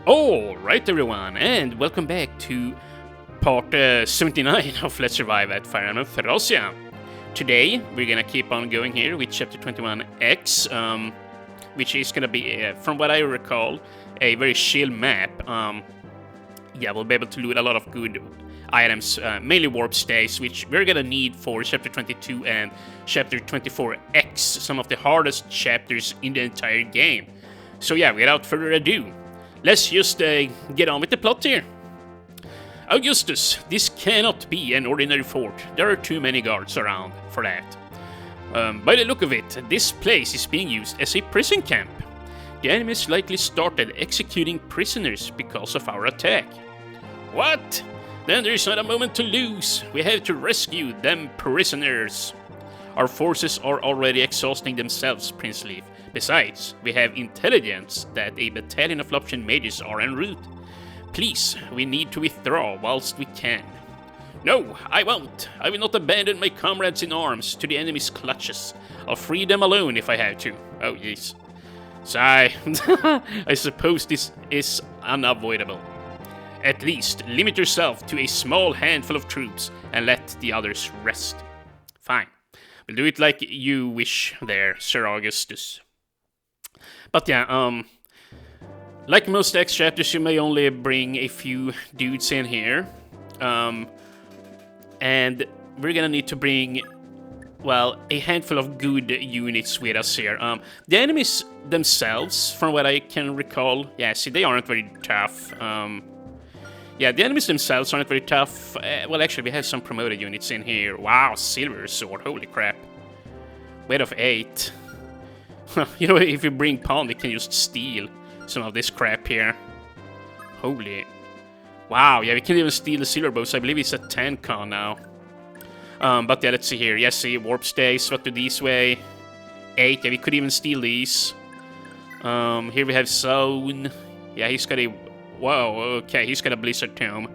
Alright everyone, and welcome back to part 79 of Let's Survive at Fe Thracia. Today, we're gonna keep on going here with Chapter 21x, which is gonna be, from what I recall, a very chill map. Yeah, we'll be able to loot a lot of good items, mainly warp stays, which we're gonna need for Chapter 22 and Chapter 24x, some of the hardest chapters in the entire game. So yeah, without further ado, let's just get on with the plot here. Augustus, this cannot be an ordinary fort. There are too many guards around for that. By the look of it, this place is being used as a prison camp. The enemies likely started executing prisoners because of our attack. What? Then there's not a moment to lose. We have to rescue them prisoners. Our forces are already exhausting themselves, Prince Leaf. Besides, we have intelligence that a battalion of Loption mages are en route. Please, we need to withdraw whilst we can. No, I won't. I will not abandon my comrades in arms to the enemy's clutches. I'll free them alone if I have to. Oh, jeez. Sigh. I suppose this is unavoidable. At least, limit yourself to a small handful of troops and let the others rest. Fine. We'll do it like you wish there, Sir Augustus. But yeah, like most X chapters, you may only bring a few dudes in here. And we're gonna need to bring, well, a handful of good units with us here. The enemies themselves, from what I can recall, yeah, see, they aren't very tough. Yeah, the enemies themselves aren't very tough. Well, actually, we have some promoted units in here. Wow, Silver Sword, holy crap. Weight of 8. You know, if we bring Pawn, we can just steal some of this crap here. Holy. Wow, yeah, we can even steal the Silver Bows. I believe it's at 10 con now. But yeah, let's see here. Yes, see, Warp Stays, what do these weigh? 8, yeah, we could even steal these. Here we have Zone. Yeah, he's got a... Whoa, okay, he's got a Blizzard Tome.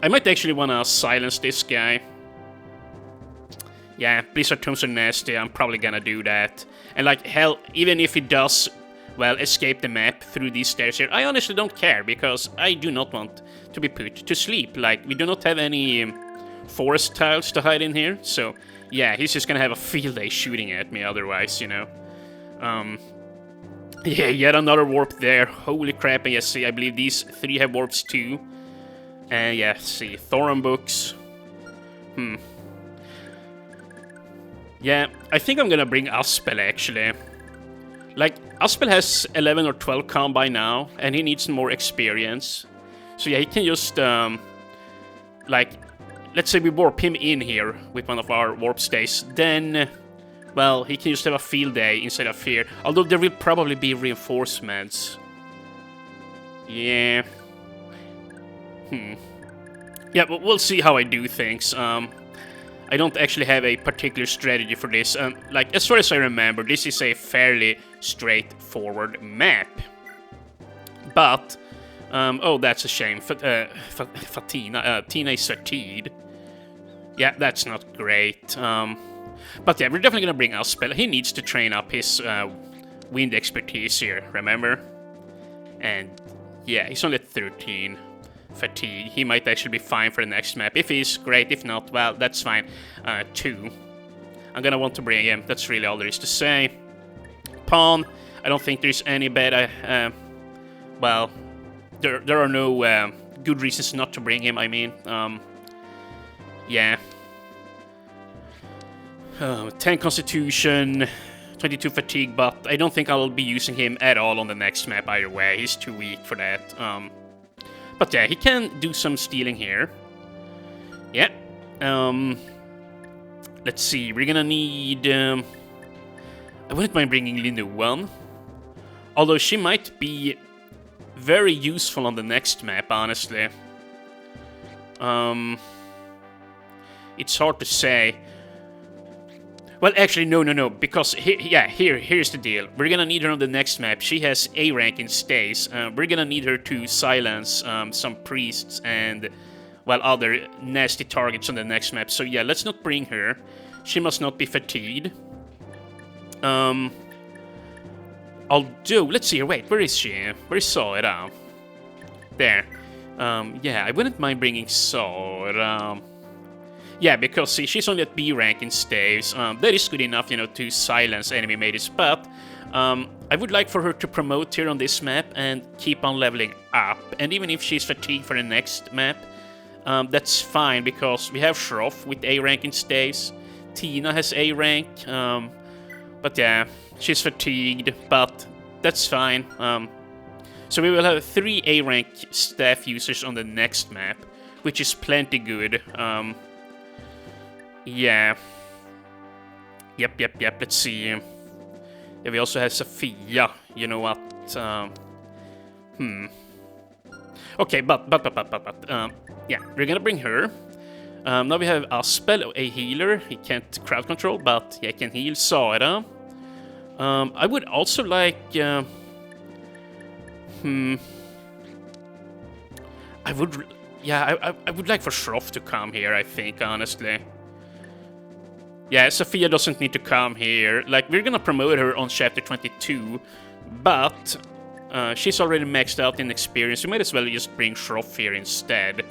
I might actually want to silence this guy. Yeah, Blizzard Tomes are nasty, I'm probably gonna do that. And like, hell, even if he does, well, escape the map through these stairs here, I honestly don't care, because I do not want to be put to sleep. Like, we do not have any forest tiles to hide in here, so yeah, he's just gonna have a field day shooting at me otherwise, you know. Yeah, yet another warp there. Holy crap, and yes, see, I believe these 3 have warps too. And yeah, see, Thorum books. Yeah, I think I'm gonna bring Aspel, actually. Like, Aspel has 11 or 12 con by now, and he needs more experience. So yeah, he can just, like, let's say we warp him in here with one of our warp stays, then... Well, he can just have a field day instead of here. Although there will probably be reinforcements. Yeah. Yeah, but we'll see how I do things. I don't actually have a particular strategy for this. Like, as far as I remember, this is a fairly straightforward map. But, oh, that's a shame. Tina is fatigued. Yeah, that's not great. But yeah, we're definitely gonna bring Aspel. He needs to train up his wind expertise here, remember? And yeah, he's only at 13 fatigue. He might actually be fine for the next map. If he's great, if not, well, that's fine. 2. I'm gonna want to bring him. That's really all there is to say. Pawn, I don't think there's any bad... well, there are no good reasons not to bring him, I mean. Yeah. 10 Constitution, 22 Fatigue, but I don't think I'll be using him at all on the next map either way. He's too weak for that. But yeah, he can do some stealing here. Yeah. Let's see, we're gonna need... I wouldn't mind bringing Linuan. Although she might be very useful on the next map, honestly. It's hard to say. Well, actually, no, because, here's the deal. We're gonna need her on the next map. She has A rank in stays. We're gonna need her to silence some priests and, well, other nasty targets on the next map. So yeah, let's not bring her. She must not be fatigued. Although, let's see here, wait, where is she? Where is Sora? There. Yeah, I wouldn't mind bringing Sora. Yeah, because see, she's only at B rank in staves. That is good enough, you know, to silence enemy mages, but I would like for her to promote here on this map and keep on leveling up. And even if she's fatigued for the next map, that's fine, because we have Shroff with A rank in staves. Tina has A rank, but yeah, she's fatigued, but that's fine. So we will have 3 A rank staff users on the next map, which is plenty good. Yeah. Yep. Let's see. Yeah, we also have Sophia. You know what? Okay, but yeah, we're gonna bring her. Now we have Aspel, a healer. He can't crowd control, but he can heal Sara. I would also like. I would. Yeah, I would like for Shroff to come here. I think, honestly. Yeah, Sophia doesn't need to come here. Like, we're gonna promote her on chapter 22, but she's already maxed out in experience. We might as well just bring Shroff here instead.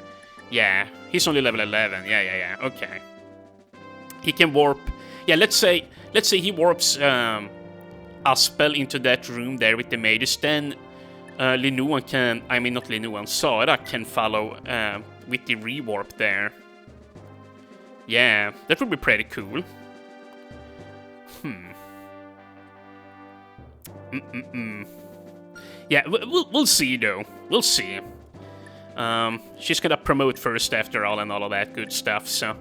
Yeah, he's only level 11. Yeah. Okay. He can warp. Yeah, let's say he warps Aspel into that room there with the mages. Then Linuan can, I mean not Linuan, Sara can follow with the rewarp there. Yeah, that would be pretty cool. Yeah, we'll see though. We'll see. She's gonna promote first after all and all of that good stuff. So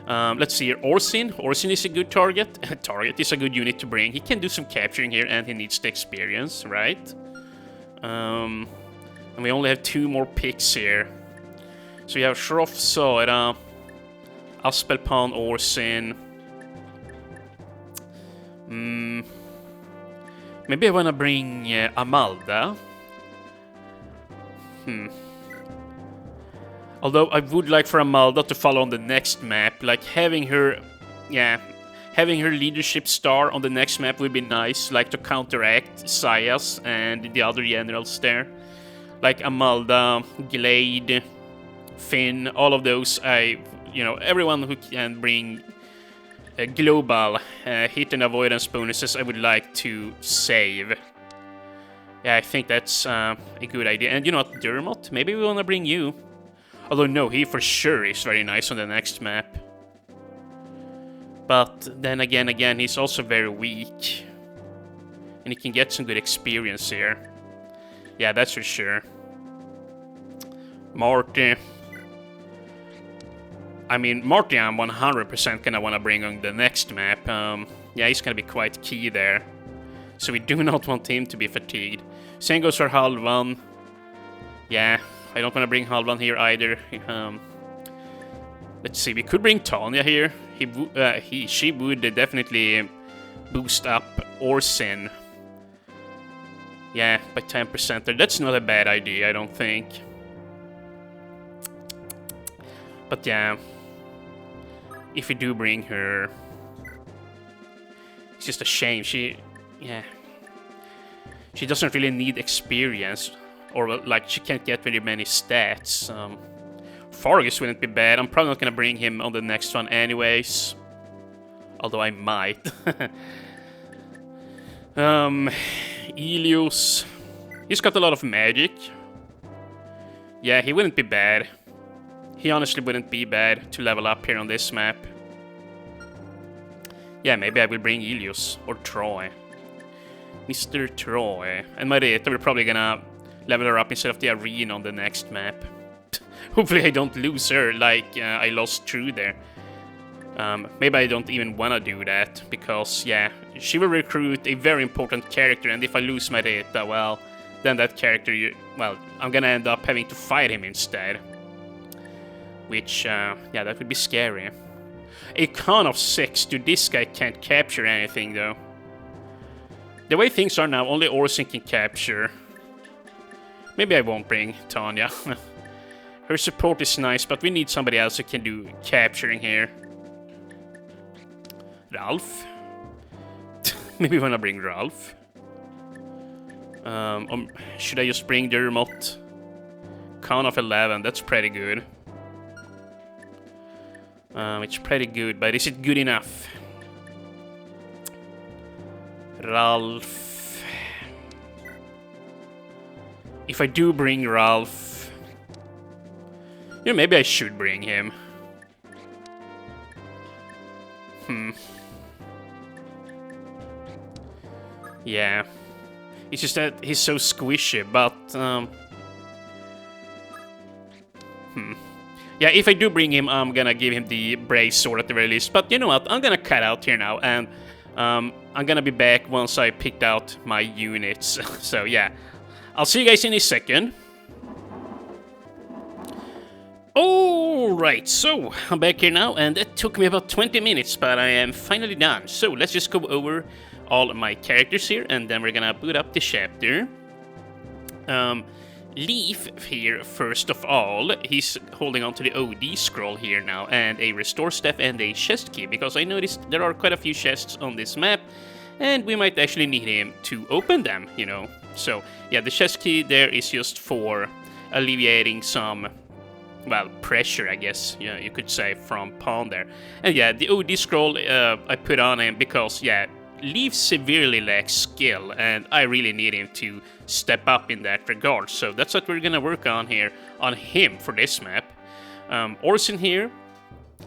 let's see here. Orsin. Orsin is a good target. Target is a good unit to bring. He can do some capturing here, and he needs the experience, right? And we only have 2 more picks here. So we have Shroff, Sara, Aspelpan, Orsin. Maybe I wanna bring Amalda. Although I would like for Amalda to follow on the next map, like having her leadership star on the next map would be nice, like to counteract Sayas and the other generals there. Like Amalda, Glade, Finn, all of those, everyone who can bring global hit and avoidance bonuses, I would like to save. Yeah, I think that's a good idea. And you know what, Dermot? Maybe we want to bring you. Although no, he for sure is very nice on the next map. But then again, he's also very weak. And he can get some good experience here. Yeah, that's for sure. Marty. I mean, Marty I'm 100% gonna want to bring on the next map. Yeah, he's gonna be quite key there. So we do not want him to be fatigued. Same goes for Halvan. Yeah, I don't want to bring Halvan here either. Let's see, we could bring Tanya here. She would definitely boost up Orsin. Yeah, by 10% there. That's not a bad idea, I don't think. But yeah, if we do bring her, it's just a shame. She doesn't really need experience, or like she can't get very many stats. Fargus wouldn't be bad. I'm probably not gonna bring him on the next one anyways, although I might. Ilios, he's got a lot of magic. Yeah, he wouldn't be bad. He honestly wouldn't be bad to level up here on this map. Yeah, maybe I will bring Ilios or Troy. Mr. Troy. And Marietta, we're probably gonna level her up instead of the arena on the next map. Hopefully I don't lose her like I lost True there. Maybe I don't even wanna do that, because yeah, she will recruit a very important character, and if I lose Marietta, well, then that character, I'm gonna end up having to fight him instead. Which, yeah, that would be scary. A con of 6, dude, this guy can't capture anything, though. The way things are now, only Orson can capture. Maybe I won't bring Tanya. Her support is nice, but we need somebody else who can do capturing here. Ralph? Maybe we wanna bring Ralph. Should I just bring the remote? Count of 11, that's pretty good. It's pretty good, but is it good enough? Ralph. If I do bring Ralph, yeah, maybe I should bring him. Yeah. It's just that he's so squishy, but yeah, if I do bring him, I'm gonna give him the Brave Sword at the very least. But you know what? I'm gonna cut out here now, and I'm gonna be back once I picked out my units. So yeah, I'll see you guys in a second. Alright, so I'm back here now, and it took me about 20 minutes, but I am finally done. So let's just go over all of my characters here, and then we're gonna boot up the chapter. Leaf here, first of all, he's holding on to the OD scroll here now, and a restore staff and a chest key, because I noticed there are quite a few chests on this map, and we might actually need him to open them, you know. So yeah, the chest key there is just for alleviating some, well, pressure, I guess, yeah, you could say, from Pawn there. And yeah, the OD scroll I put on him because, yeah, Leaf severely lacks skill, and I really need him to step up in that regard. So that's what we're gonna work on here, on him for this map. Orson here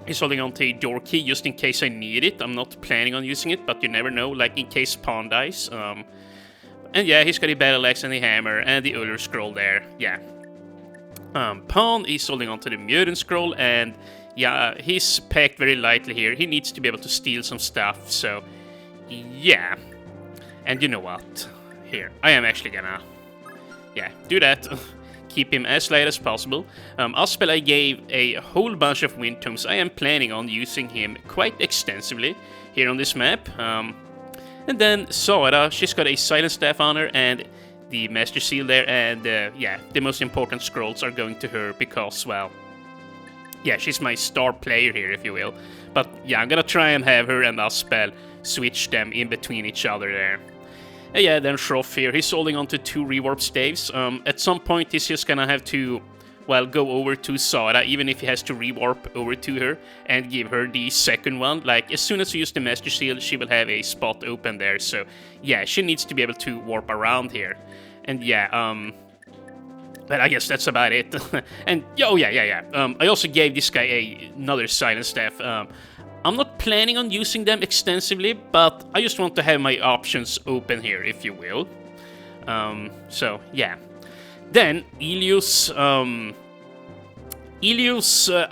is holding on to a door key just in case I need it. I'm not planning on using it, but you never know, like in case Pawn dies. And yeah, he's got a battle axe and a hammer and the Uller scroll there, yeah. Pawn is holding on to the mutant scroll, and yeah, he's packed very lightly here. He needs to be able to steal some stuff, so yeah. And you know what? Here, I am actually gonna, yeah, do that. Keep him as light as possible. Aspel, I gave a whole bunch of wind tomes. I am planning on using him quite extensively here on this map. And then Sara, she's got a silent staff on her and the Master Seal there, and yeah, the most important scrolls are going to her because, well, yeah, she's my star player here, if you will. But yeah, I'm gonna try and have her and Aspel switch them in between each other there. And yeah, then Shroff here, he's holding on to 2 rewarp staves. At some point he's just gonna have to, well, go over to Sara, even if he has to rewarp over to her and give her the second one. Like, as soon as you use the Master Seal, she will have a spot open there. So yeah, she needs to be able to warp around here. And yeah, but I guess that's about it. And oh yeah. I also gave this guy another silent staff. I'm not planning on using them extensively, but I just want to have my options open here, if you will. So yeah. Then Ilius, I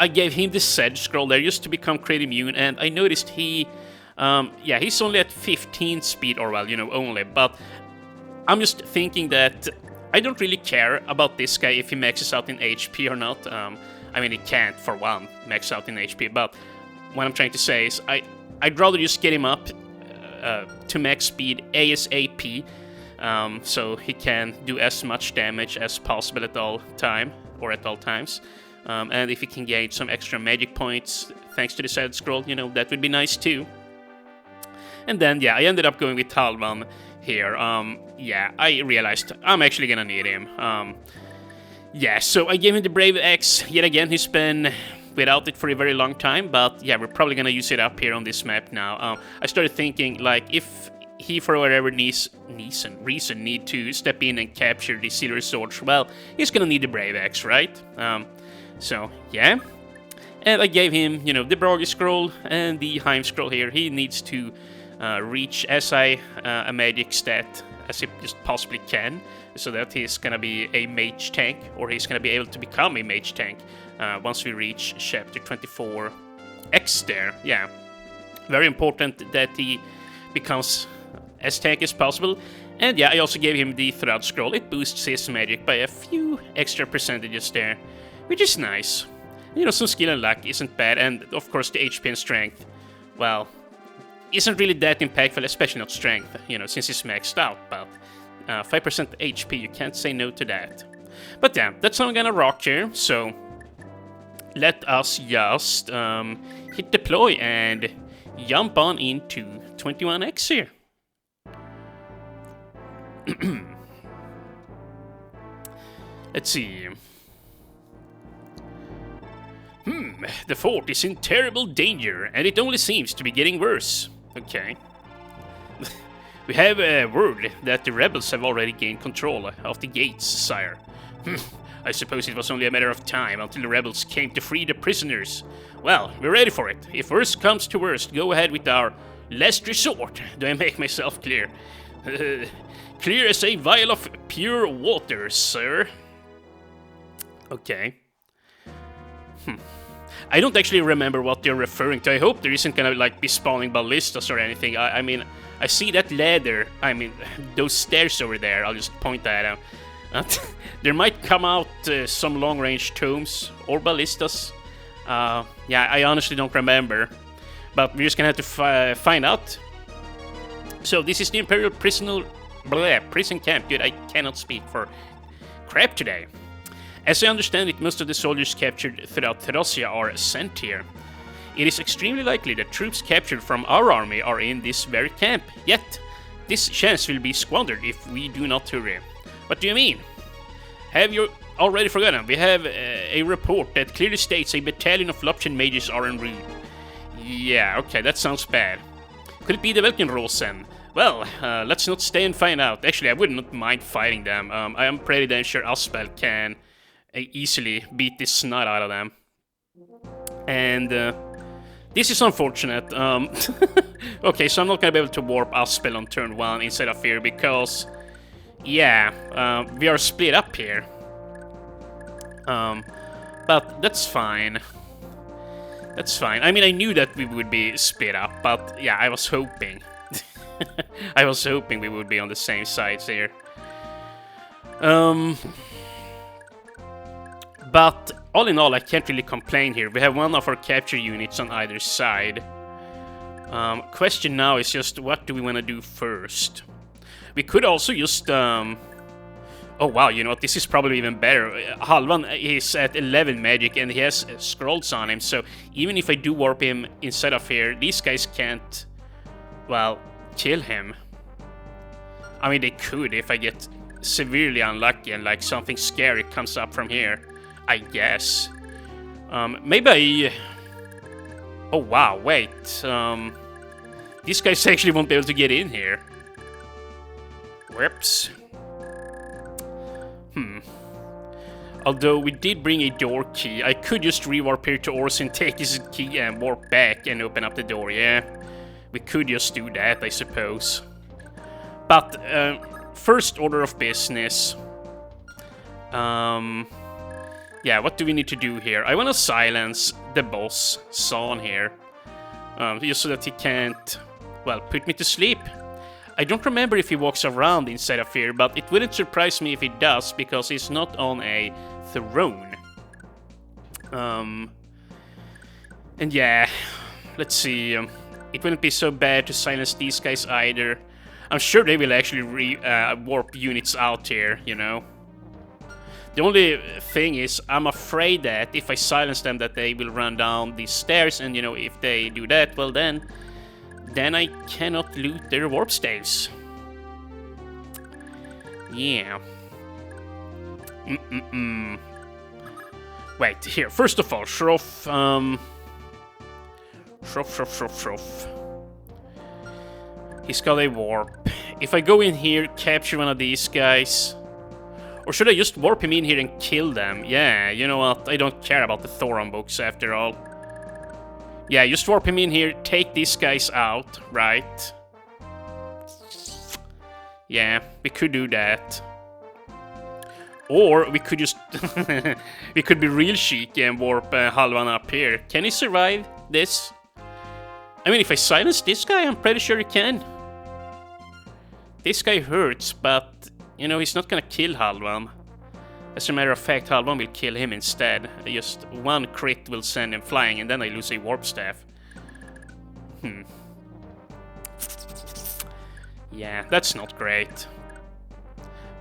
gave him the Sedge scroll there just to become crit immune, and I noticed he, yeah, he's only at 15 speed, or well, you know, only, but I'm just thinking that I don't really care about this guy if he maxes out in HP or not. I mean, he can't, for one, max out in HP, but what I'm trying to say is I'd rather just get him up to max speed ASAP, so he can do as much damage as possible at all times. And if he can gain some extra magic points thanks to the side scroll, you know, that would be nice too. And then, yeah, I ended up going with Talman here. Yeah, I realized I'm actually gonna need him. Yeah, so I gave him the Brave Axe. Yet again, he's been without it for a very long time, but yeah, we're probably gonna use it up here on this map now. I started thinking, like, if he for whatever reason need to step in and capture the Silver Swords, well, he's gonna need the Brave Axe, right? So yeah, and I gave him, you know, the Broggy Scroll and the Heim Scroll here. He needs to reach as high a magic stat as he just possibly can, so that he's gonna be a mage tank, or he's gonna be able to become a mage tank once we reach chapter 24x there. Yeah, very important that he becomes as tanky as possible. And yeah, I also gave him the Throughout Scroll. It boosts his magic by a few extra percentages there, which is nice. You know, some skill and luck isn't bad, and of course the HP and strength, well, isn't really that impactful, especially not strength, you know, since it's maxed out, but 5% HP, you can't say no to that. But yeah, that's how I'm gonna rock here, so let us just hit deploy and jump on into 21x here. Let's see. The fort is in terrible danger, and it only seems to be getting worse. Okay. We have word that the rebels have already gained control of the gates, sire. I suppose it was only a matter of time until the rebels came to free the prisoners. Well, we're ready for it. If worst comes to worst, go ahead with our last resort. Do I make myself clear? Clear as a vial of pure water, sir. Okay. I don't actually remember what they're referring to. I hope there isn't gonna like be spawning ballistas or anything. I mean, I see that ladder. I mean, those stairs over there. I'll just point that out. There might come out some long-range tombs or ballistas. Yeah, I honestly don't remember. But we're just gonna have to find out. So this is the Imperial prison camp. Good, I cannot speak for crap today. As I understand it, most of the soldiers captured throughout Thracia are sent here. It is extremely likely that troops captured from our army are in this very camp, yet this chance will be squandered if we do not hurry. What do you mean? Have you already forgotten? We have a report that clearly states a battalion of Lopchen mages are en route. Yeah, okay, that sounds bad. Could it be the Velkenrosen? Well, let's not stay and find out. Actually, I would not mind fighting them. I am pretty damn sure Aspel can easily beat the snot out of them. And this is unfortunate. Okay, so I'm not gonna be able to warp Aspel on turn 1 instead of here because, yeah, we are split up here. But that's fine. That's fine. I mean, I knew that we would be split up, but yeah, I was hoping. I was hoping we would be on the same sides here. But all in all, I can't really complain here. We have one of our capture units on either side. Question now is just, what do we want to do first? We could also just... Oh wow, you know what, this is probably even better. Halvan is at 11 magic and he has scrolls on him, so even if I do warp him inside of here, these guys can't, well, kill him. I mean, they could if I get severely unlucky and like something scary comes up from here, I guess. Maybe I... Oh wow, wait. These guys actually won't be able to get in here. Whoops. Although we did bring a door key, I could just rewarp here to Orson, take his key and warp back and open up the door, yeah. We could just do that, I suppose. But, first order of business. Yeah, what do we need to do here? I want to silence the boss, Son, here. Just so that he can't, well, put me to sleep. I don't remember if he walks around inside of here, but it wouldn't surprise me if he does, because he's not on a throne. And yeah, let's see. It wouldn't be so bad to silence these guys either. I'm sure they will actually warp units out here, you know. The only thing is, I'm afraid that if I silence them, that they will run down these stairs, and you know, if they do that, well then I cannot loot their warp staves. Yeah. Wait, here, first of all, Shroff, Shroff. He's got a warp. If I go in here, capture one of these guys... Or should I just warp him in here and kill them? Yeah, you know what, I don't care about the Thoron books after all. Yeah, just warp him in here, take these guys out, right? Yeah, we could do that. Or we could just... we could be real cheeky and warp Halvan up here. Can he survive this? I mean, if I silence this guy, I'm pretty sure he can. This guy hurts, but... You know, he's not gonna kill Halvan. As a matter of fact, Halvan will kill him instead. Just one crit will send him flying, and then I lose a warp staff. Yeah, that's not great.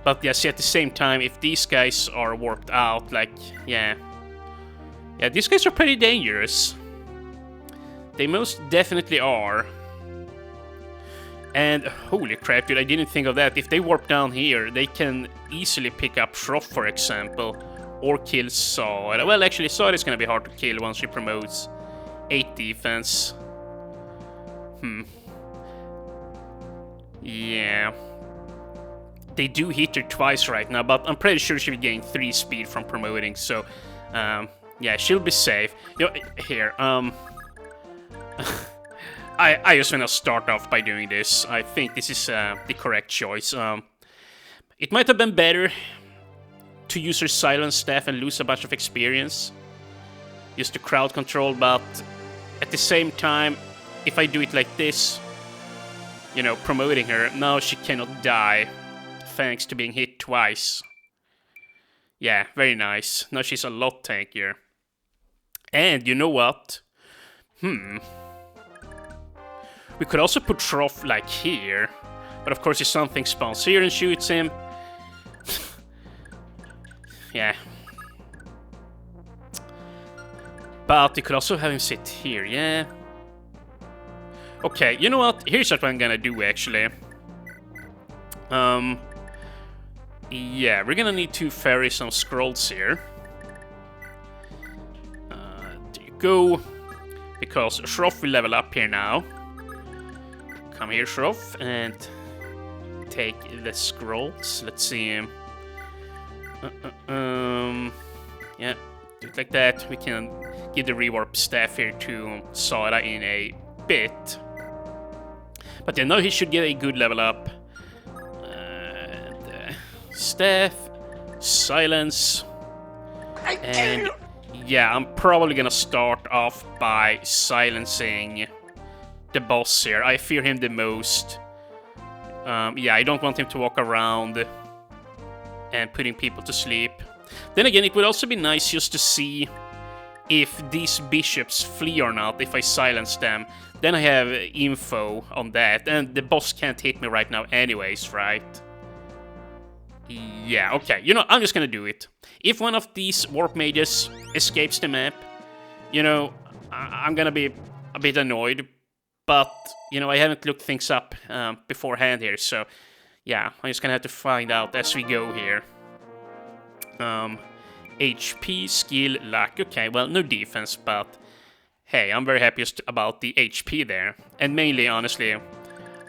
But yeah, see, at the same time, if these guys are warped out, like, yeah. Yeah, these guys are pretty dangerous. They most definitely are. And holy crap, dude, I didn't think of that. If they warp down here, they can easily pick up Shroff, for example, or kill Saw. Well, actually, Saw is gonna be hard to kill once she promotes 8 defense. Yeah. They do hit her twice right now, but I'm pretty sure she will gain 3 speed from promoting, so yeah, she'll be safe. You know, here, I just want to start off by doing this. I think this is the correct choice. It might have been better to use her silence staff and lose a bunch of experience, just to crowd control, but at the same time, if I do it like this, you know, promoting her, now she cannot die, thanks to being hit twice. Yeah, very nice. Now she's a lot tankier. And you know what? We could also put Shroff like here, but of course if something spawns here and shoots him... yeah. But you could also have him sit here, yeah. Okay, you know what? Here's what I'm gonna do, actually. Yeah, we're gonna need to ferry some scrolls here. There you go. Because Shroff will level up here now. Come here, Shroff, and take the scrolls. Let's see. Yeah, do it like that. We can give the rewarp staff here to Sara in a bit. But yeah, now he should get a good level up. Staff, silence, and yeah, I'm probably gonna start off by silencing the boss here. I fear him the most. Yeah, I don't want him to walk around and putting people to sleep. Then again, it would also be nice just to see if these bishops flee or not, if I silence them. Then I have info on that, and the boss can't hit me right now anyways, right? Yeah, okay, you know, I'm just gonna do it. If one of these warp mages escapes the map, you know, I'm gonna be a bit annoyed, but, you know, I haven't looked things up beforehand here, so, yeah, I'm just gonna have to find out as we go here. HP, skill, luck, okay, well, no defense, but, hey, I'm very happy just about the HP there, and mainly, honestly,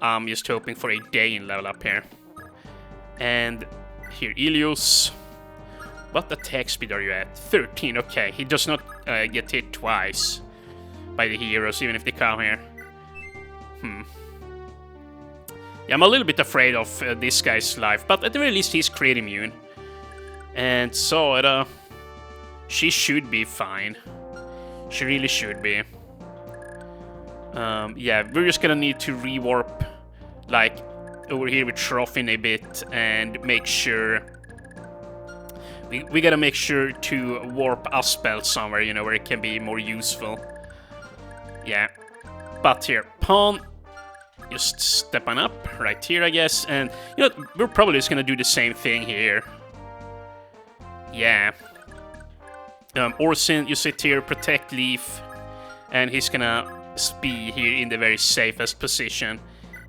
I'm just hoping for a day in level up here. And... here, Ilios. What attack speed are you at? 13, okay. He does not get hit twice by the heroes, even if they come here. Yeah, I'm a little bit afraid of this guy's life, but at the very least he's crit immune. And so, she should be fine. She really should be. Yeah, we're just gonna need to rewarp, like, over here with Shroff in a bit and make sure... We gotta make sure to warp a spell somewhere, you know, where it can be more useful. Yeah. But here, Pawn, just step on up, right here, I guess. And, you know, we're probably just gonna do the same thing here. Yeah. Orsin, you sit here, protect Leaf. And he's gonna be here in the very safest position.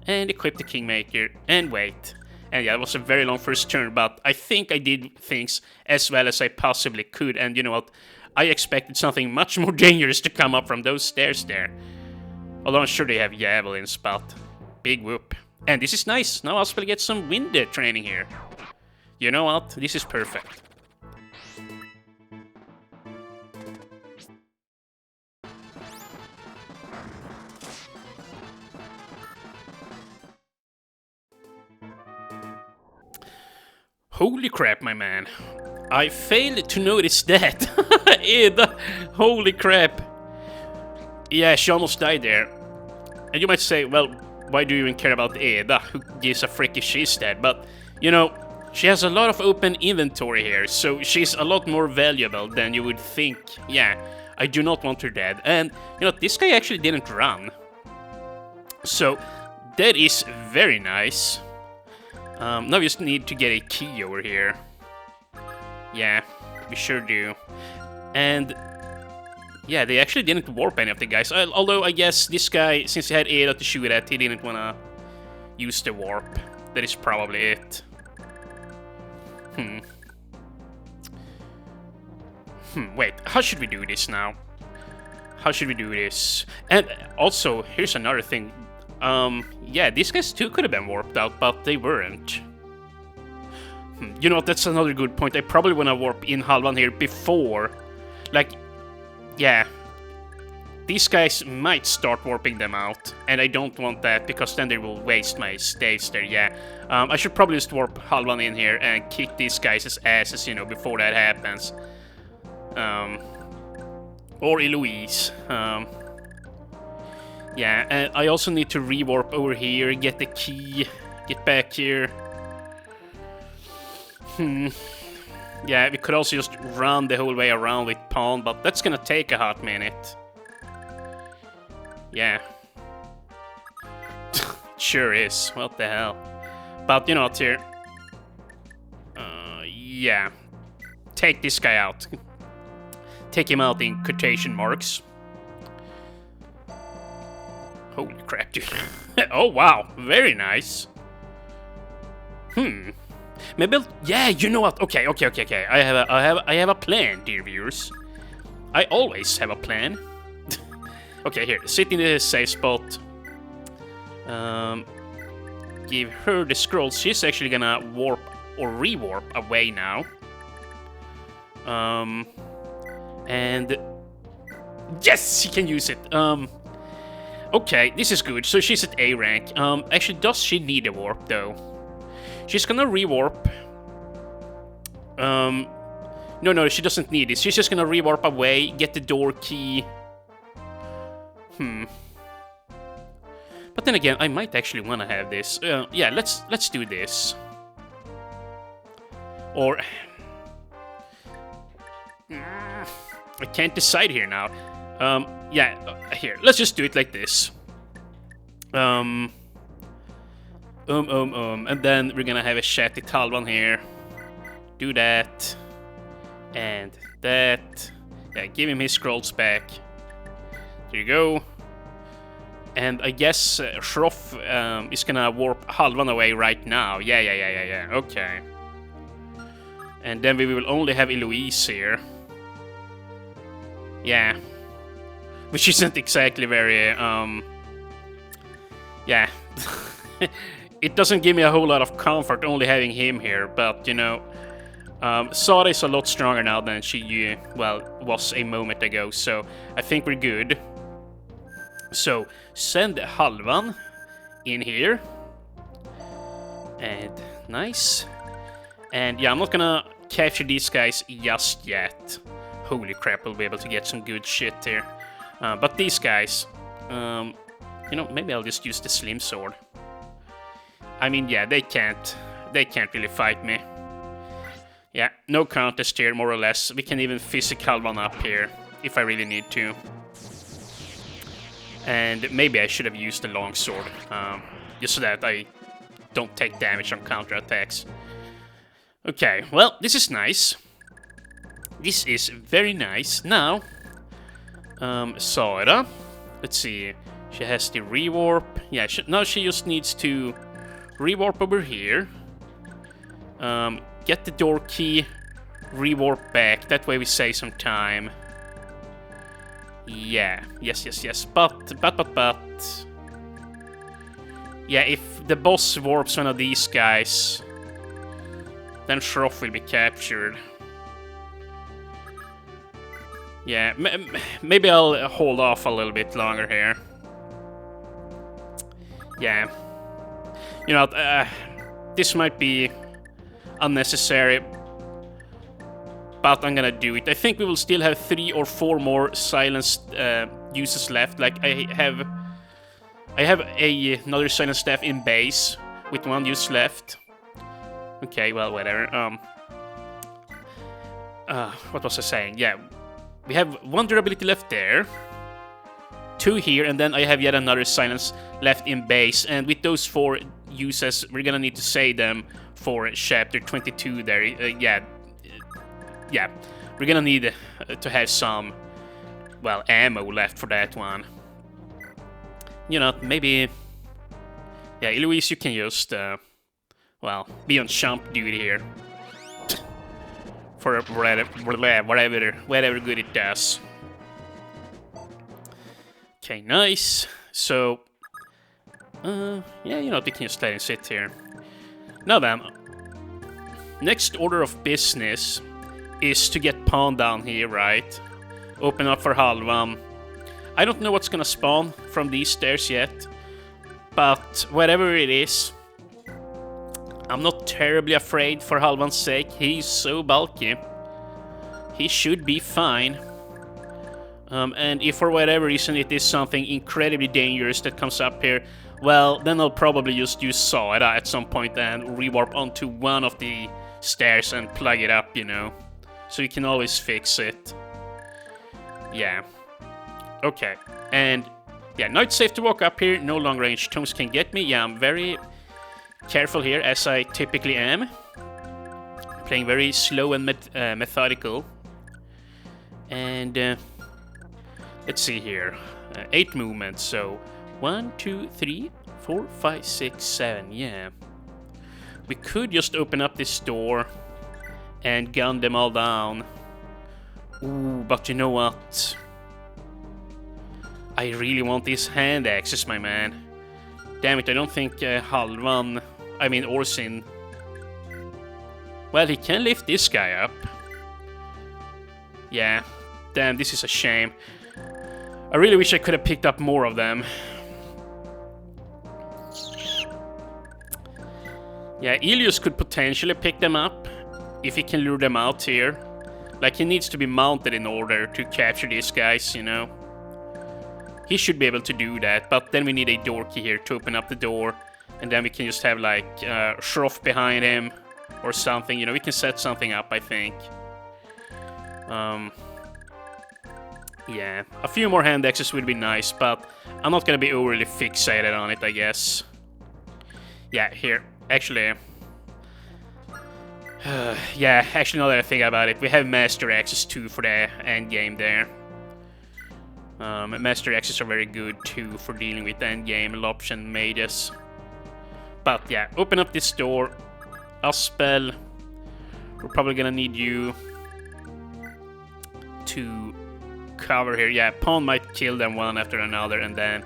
And equip the Kingmaker, and wait. And yeah, it was a very long first turn, but I think I did things as well as I possibly could, and you know what? I expected something much more dangerous to come up from those stairs there. Although I'm sure they have javelins, but big whoop. And this is nice, now I'll get some wind training here. You know what? This is perfect. Holy crap, my man. I failed to notice that. Eda, holy crap. Yeah, she almost died there. And you might say, well, why do you even care about Eda? Who gives a frick if she's dead? But, you know, she has a lot of open inventory here, so she's a lot more valuable than you would think. Yeah, I do not want her dead. And, you know, this guy actually didn't run. So, that is very nice. Now we just need to get a key over here. Yeah, we sure do. And yeah, they actually didn't warp any of the guys. Although I guess this guy, since he had Ada to shoot at, he didn't wanna use the warp. That is probably it. Wait, how should we do this now? How should we do this? And also, here's another thing. Yeah, these guys too could have been warped out, but they weren't. You know what, that's another good point. I probably want to warp in Halvan here before. Like, yeah. These guys might start warping them out, and I don't want that, because then they will waste my staves there, yeah. I should probably just warp Halvan in here and kick these guys' asses, you know, before that happens. Or Eloise. Yeah, and I also need to rewarp over here, get the key, get back here. Yeah, we could also just run the whole way around with Pawn, but that's gonna take a hot minute. Yeah. Sure is. What the hell. But, you know what, here. Yeah. Take this guy out. Take him out in quotation marks. Holy crap, dude. Oh, wow. Very nice. Maybe yeah, you know what? Okay. I have a plan, dear viewers. I always have a plan. Okay, here. Sit in the safe spot. Give her the scrolls. She's actually gonna warp or rewarp away now. And yes, she can use it. Okay, this is good. So she's at A rank. Actually, does she need a warp though? She's gonna rewarp. No, she doesn't need it. She's just gonna rewarp away, get the door key. But then again, I might actually want to have this. Yeah, let's do this. Or I can't decide here now. Yeah, here. Let's just do it like this. And then we're gonna have a chatty Talvan here. Do that. And that. Yeah, give him his scrolls back. There you go. And I guess Shroff is gonna warp Halvan away right now. Yeah. Okay. And then we will only have Eloise here. Yeah. Which isn't exactly very, yeah. It doesn't give me a whole lot of comfort only having him here, but, you know, Sada is a lot stronger now than she, well, was a moment ago, so I think we're good. So, send Halvan in here. And, nice. And, yeah, I'm not gonna capture these guys just yet. Holy crap, we'll be able to get some good shit here. But these guys, you know, maybe I'll just use the Slim Sword. I mean, yeah, they can't really fight me. Yeah, no contest here, more or less. We can even physical one up here, if I really need to. And maybe I should have used the longsword, just so that I don't take damage on counterattacks. Okay, well, this is nice. This is very nice. Now, Sada, let's see, she has the rewarp. Yeah, now she just needs to rewarp over here. Get the door key, rewarp back. That way we save some time. Yeah, yes. But. Yeah, if the boss warps one of these guys, then Shroff will be captured. Yeah, maybe I'll hold off a little bit longer here. Yeah. You know, this might be unnecessary, but I'm gonna do it. I think we will still have 3 or 4 more silenced uses left. Like, I have another silent staff in base with 1 use left. Okay, well, whatever. What was I saying? Yeah. We have 1 durability left there, 2 here, and then I have yet another silence left in base. And with those 4 uses, we're gonna need to save them for chapter 22 there. Yeah, we're gonna need to have some, well, ammo left for that one. You know, maybe Yeah, Eloise, you can just, well, be on chump duty here. For whatever good it does. Okay, nice. So, yeah, you know, we can just let him sit here. Now then, next order of business is to get pawn down here, right? Open up for Halvan. I don't know what's gonna spawn from these stairs yet, but whatever it is, I'm not terribly afraid for Halvan's sake. He's so bulky. He should be fine. And if for whatever reason it is something incredibly dangerous that comes up here, well, then I'll probably just use Saeda at some point and rewarp onto one of the stairs and plug it up, you know. So you can always fix it. Yeah. Okay. And yeah, now it's safe to walk up here. No long range tomes can get me. Yeah, I'm very careful here, as I typically am. Playing very slow and methodical. And let's see here. 8 movements, so 1, 2, 3, 4, 5, 6, 7, yeah. We could just open up this door and gun them all down. Ooh, but you know what? I really want these hand axes, my man. Damn it, I don't think Halvan, I mean Orsin. Well, he can lift this guy up. Yeah, damn, this is a shame. I really wish I could have picked up more of them. Yeah, Ilius could potentially pick them up if he can lure them out here. Like, he needs to be mounted in order to capture these guys, you know. He should be able to do that, but then we need a door key here to open up the door. And then we can just have, like, Shroff behind him or something. You know, we can set something up, I think. Yeah, a few more hand axes would be nice, but I'm not gonna be overly fixated on it, I guess. Yeah, here, actually... yeah, actually, now that I think about it, we have Master Axes too for the endgame there. Master Axes are very good too for dealing with endgame Loption mages. But yeah, open up this door. Aspel, we're probably gonna need you to cover here. Yeah, Pawn might kill them one after another and then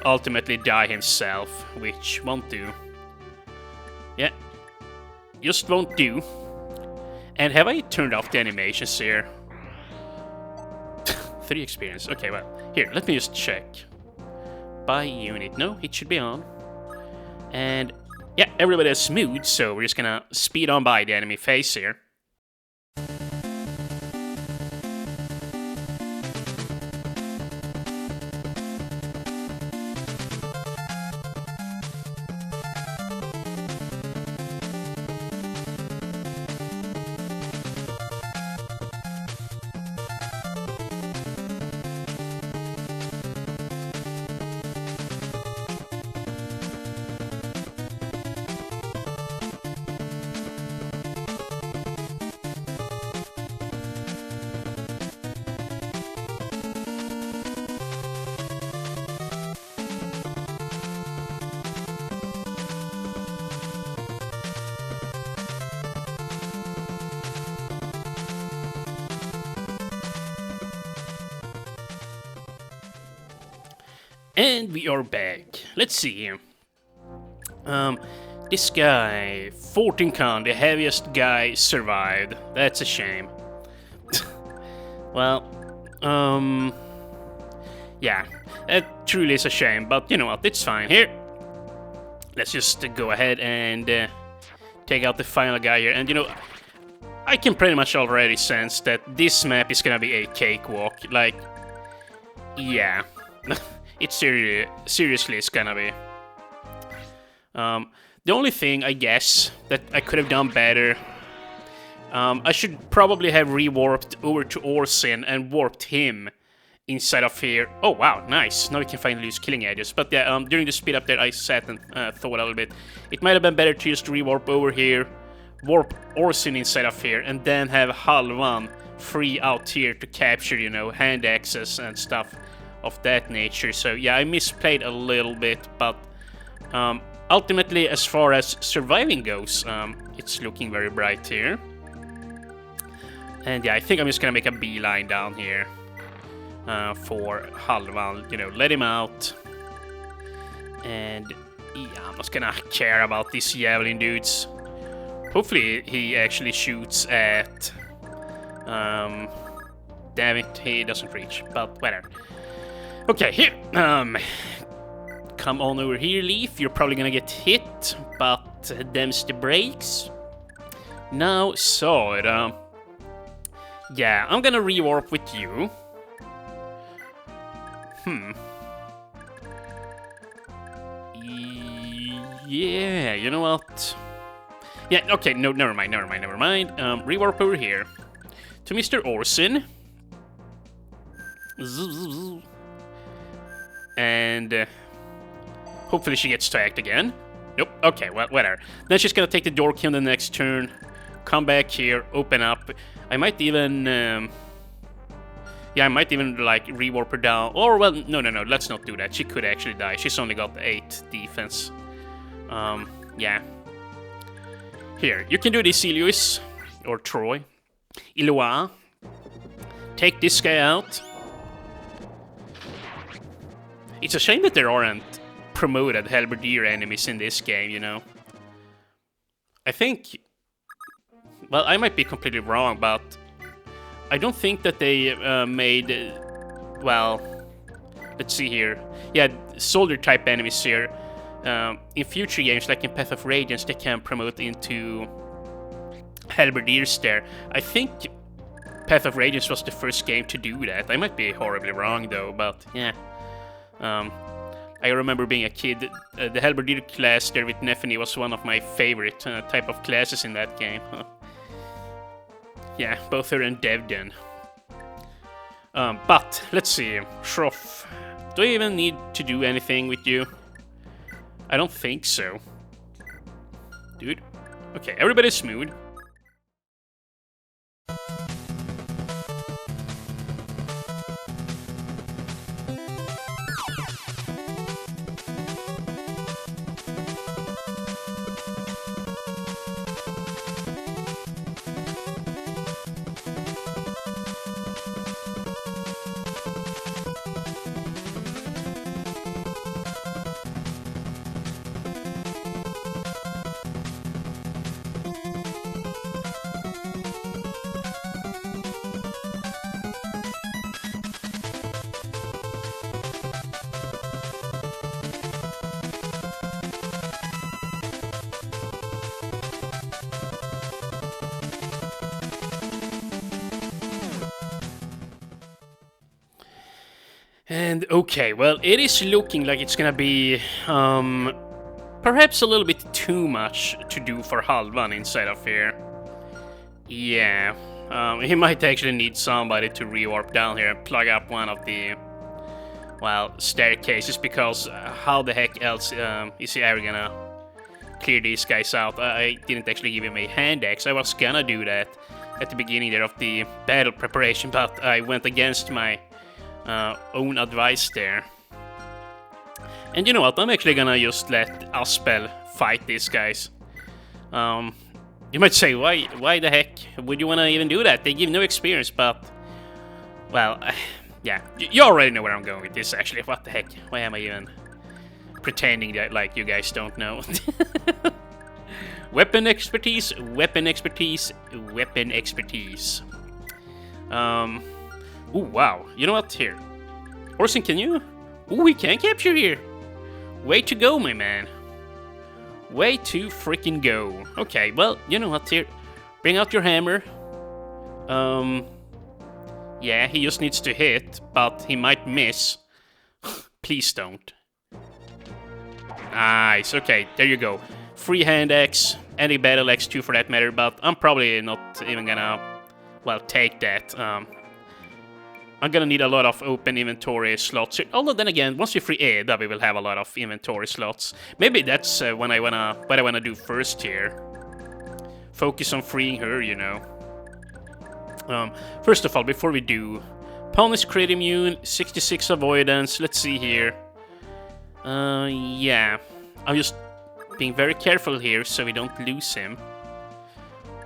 ultimately die himself, which won't do. Yeah, just won't do. And have I turned off the animations here? 3 experience. Okay, well, here, let me just check. By unit. No, it should be on. And yeah, everybody has smooth, so we're just gonna speed on by the enemy phase here. And we are back. Let's see here. This guy, 14 con, the heaviest guy, survived. That's a shame. Well, yeah, that truly is a shame, but you know what, it's fine. Here, let's just go ahead and take out the final guy here. And you know, I can pretty much already sense that this map is gonna be a cakewalk. Like, yeah. It seriously is gonna be. The only thing, I guess, that I could have done better, I should probably have rewarped over to Orsin and warped him inside of here. Oh wow, nice. Now we can finally use killing edges. But yeah, during the speed up there, I sat and thought a little bit. It might have been better to just rewarp over here, warp Orsin inside of here, and then have Halvan free out here to capture, you know, hand access and stuff of that nature. So yeah, I misplayed a little bit, but ultimately, as far as surviving goes, it's looking very bright here. And yeah, I think I'm just gonna make a beeline down here for Halvan, you know, let him out. And yeah, I'm not gonna care about these javelin dudes. Hopefully he actually shoots at... damn it, he doesn't reach, but whatever. Okay, here. Come on over here, Leaf. You're probably gonna get hit, but them's the brakes. Now, Sword. Yeah, I'm gonna rewarp with you. Yeah, you know what? Yeah, okay, no, never mind. Rewarp over here to Mr. Orson. And hopefully she gets tagged again. Nope, okay, well, whatever. Then she's gonna take the door key on the next turn. Come back here, open up. I might even... yeah, I might even, like, rewarp her down. Or, well, no, let's not do that. She could actually die. She's only got 8 defense. Yeah. Here, you can do this, Ilius. Or Troy. Iloa. Take this guy out. It's a shame that there aren't promoted halberdier enemies in this game, you know. I think... Well, I might be completely wrong, but... I don't think that they made... well... Let's see here. Yeah, soldier-type enemies here. In future games, like in Path of Radiance, they can promote into halberdiers there. I think Path of Radiance was the first game to do that. I might be horribly wrong, though, but yeah. I remember being a kid, the halberdier class there with Nephany was one of my favorite type of classes in that game. Yeah, both her and Devden. But, let's see, Shroff. Do I even need to do anything with you? I don't think so. Dude. Okay, everybody's smooth. And okay, well, it is looking like it's gonna be perhaps a little bit too much to do for Halvan inside of here. Yeah, he might actually need somebody to rewarp down here and plug up one of the, well, staircases, because how the heck else is he ever gonna clear these guys out? I didn't actually give him a hand axe. I was gonna do that at the beginning there of the battle preparation, but I went against my own advice there. And you know what, I'm actually gonna just let Aspel fight these guys. You might say, why the heck would you wanna even do that? They give no experience, but... Well, yeah, you already know where I'm going with this actually. What the heck, why am I even pretending that like you guys don't know? Weapon expertise, weapon expertise, weapon expertise. Ooh, wow. You know what? Here. Orson, can you? Ooh, we can capture here. Way to go, my man. Way to freaking go. Okay, well, you know what? Here. Bring out your hammer. Yeah, he just needs to hit, but he might miss. Please don't. Nice. Okay, there you go. Free hand axe. Any battle axe too, for that matter, but I'm probably not even gonna, well, take that. I'm gonna need a lot of open inventory slots. Although then again, once we free Eda, we will have a lot of inventory slots. Maybe that's what I wanna do first here. Focus on freeing her, you know. First of all, before we do, Pawn is crit immune, 66 avoidance. Let's see here. Yeah, I'm just being very careful here so we don't lose him.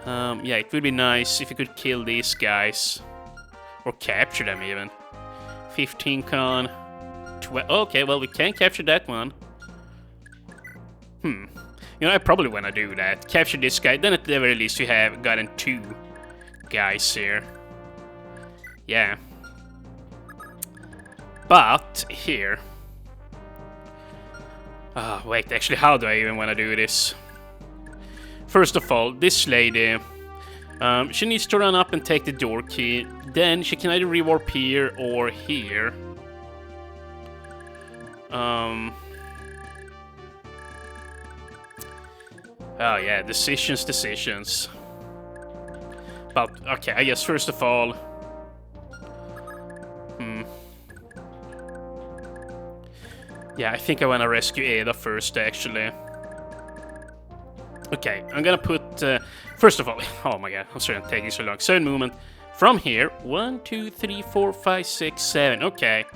Yeah, it would be nice if we could kill these guys. Or capture them even. 15 con. Okay, well, we can capture that one. You know, I probably want to do that. Capture this guy, then at the very least we have gotten 2 guys here. Yeah. But, here. Wait, actually, how do I even want to do this? First of all, this lady, she needs to run up and take the door key. Then she can either rewarp here or here. Oh yeah, decisions. But, okay, I guess first of all... Yeah, I think I want to rescue Ada first, actually. Okay, I'm gonna put... first of all... Oh my god, I'm sorry I'm taking so long. 7 movement. From here, 1, 2, 3, 4, 5, 6, 7. Okay,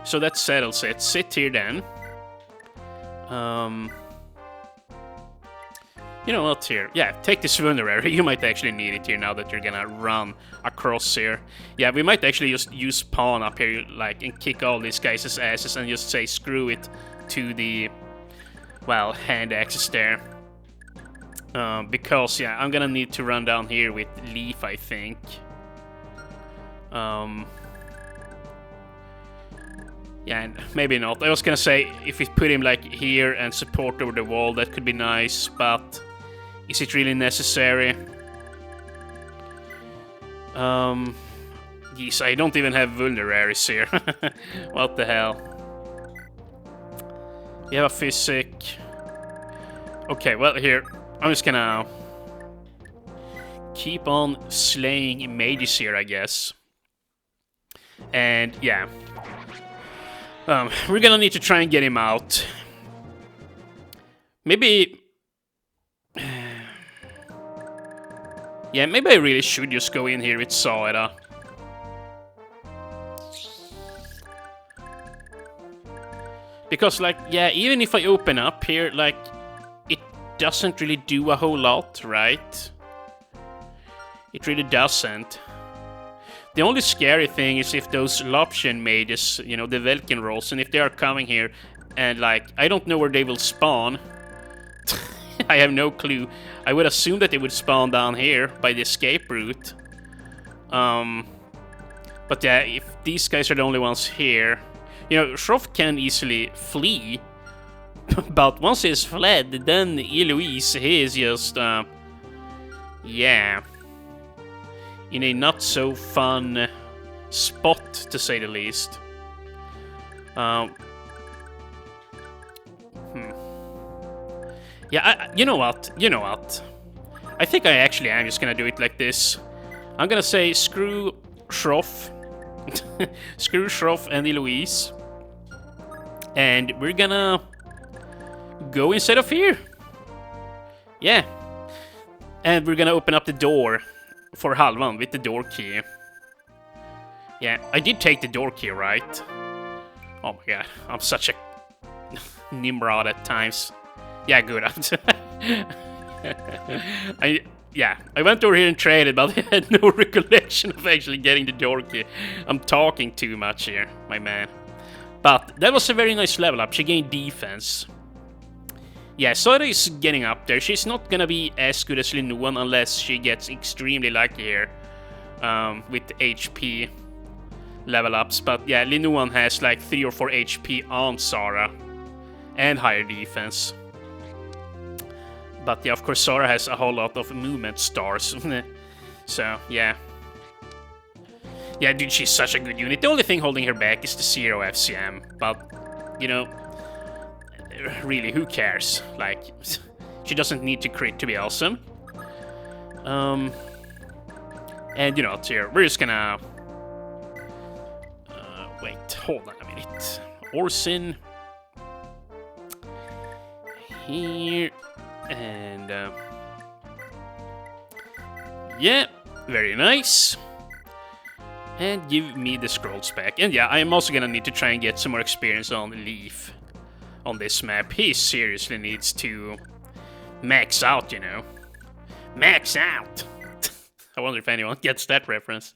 so that settles it. Sit here then. You know what, here? Yeah, take this vulnerary. You might actually need it here now that you're gonna run across here. Yeah, we might actually just use pawn up here, like, and kick all these guys' asses and just say screw it to the, well, hand axis there. Because, yeah, I'm gonna need to run down here with Leaf, I think. Yeah, and maybe not. I was gonna say, if we put him, like, here and support over the wall, that could be nice, but... Is it really necessary? Geez, I don't even have vulneraries here. What the hell? We have a physic. Okay, well, here. I'm just gonna... keep on slaying mages here, I guess. And, yeah. We're gonna need to try and get him out. Maybe... Yeah, maybe I really should just go in here with Saira. Because, like, yeah, even if I open up here, like, it doesn't really do a whole lot, right? It really doesn't. The only scary thing is if those Loption mages, you know, the Velkin rolls, and if they are coming here, and, like, I don't know where they will spawn. I have no clue. I would assume that they would spawn down here by the escape route. But yeah, if these guys are the only ones here... You know, Shroff can easily flee. But once he's fled, then Eloise, he is just... yeah. In a not-so-fun spot, to say the least. Yeah, you know what? You know what? I think I actually am just gonna do it like this. I'm gonna say screw Shroff. Screw Shroff and Eloise. And we're gonna go inside of here. Yeah. And we're gonna open up the door for Halvan with the door key. Yeah, I did take the door key, right? Oh my god, I'm such a Nimrod at times. Yeah, good. I went over here and traded, but I had no recollection of actually getting the door key. I'm talking too much here, my man. But that was a very nice level up. She gained defense. Yeah, Sora is getting up there. She's not gonna be as good as Linuan unless she gets extremely lucky here with HP level ups. But yeah, Linuan has like 3 or 4 HP on Sora and higher defense. But yeah, of course, Sora has a whole lot of movement stars. So, yeah. Yeah, dude, she's such a good unit. The only thing holding her back is the 0 FCM. But, you know, really, who cares? Like, she doesn't need to crit to be awesome. And, you know, here, we're just gonna... wait, hold on a minute. Orsin. Here... And, yeah, very nice. And give me the scrolls back. And yeah, I'm also gonna need to try and get some more experience on Leaf on this map. He seriously needs to max out, you know. Max out! I wonder if anyone gets that reference.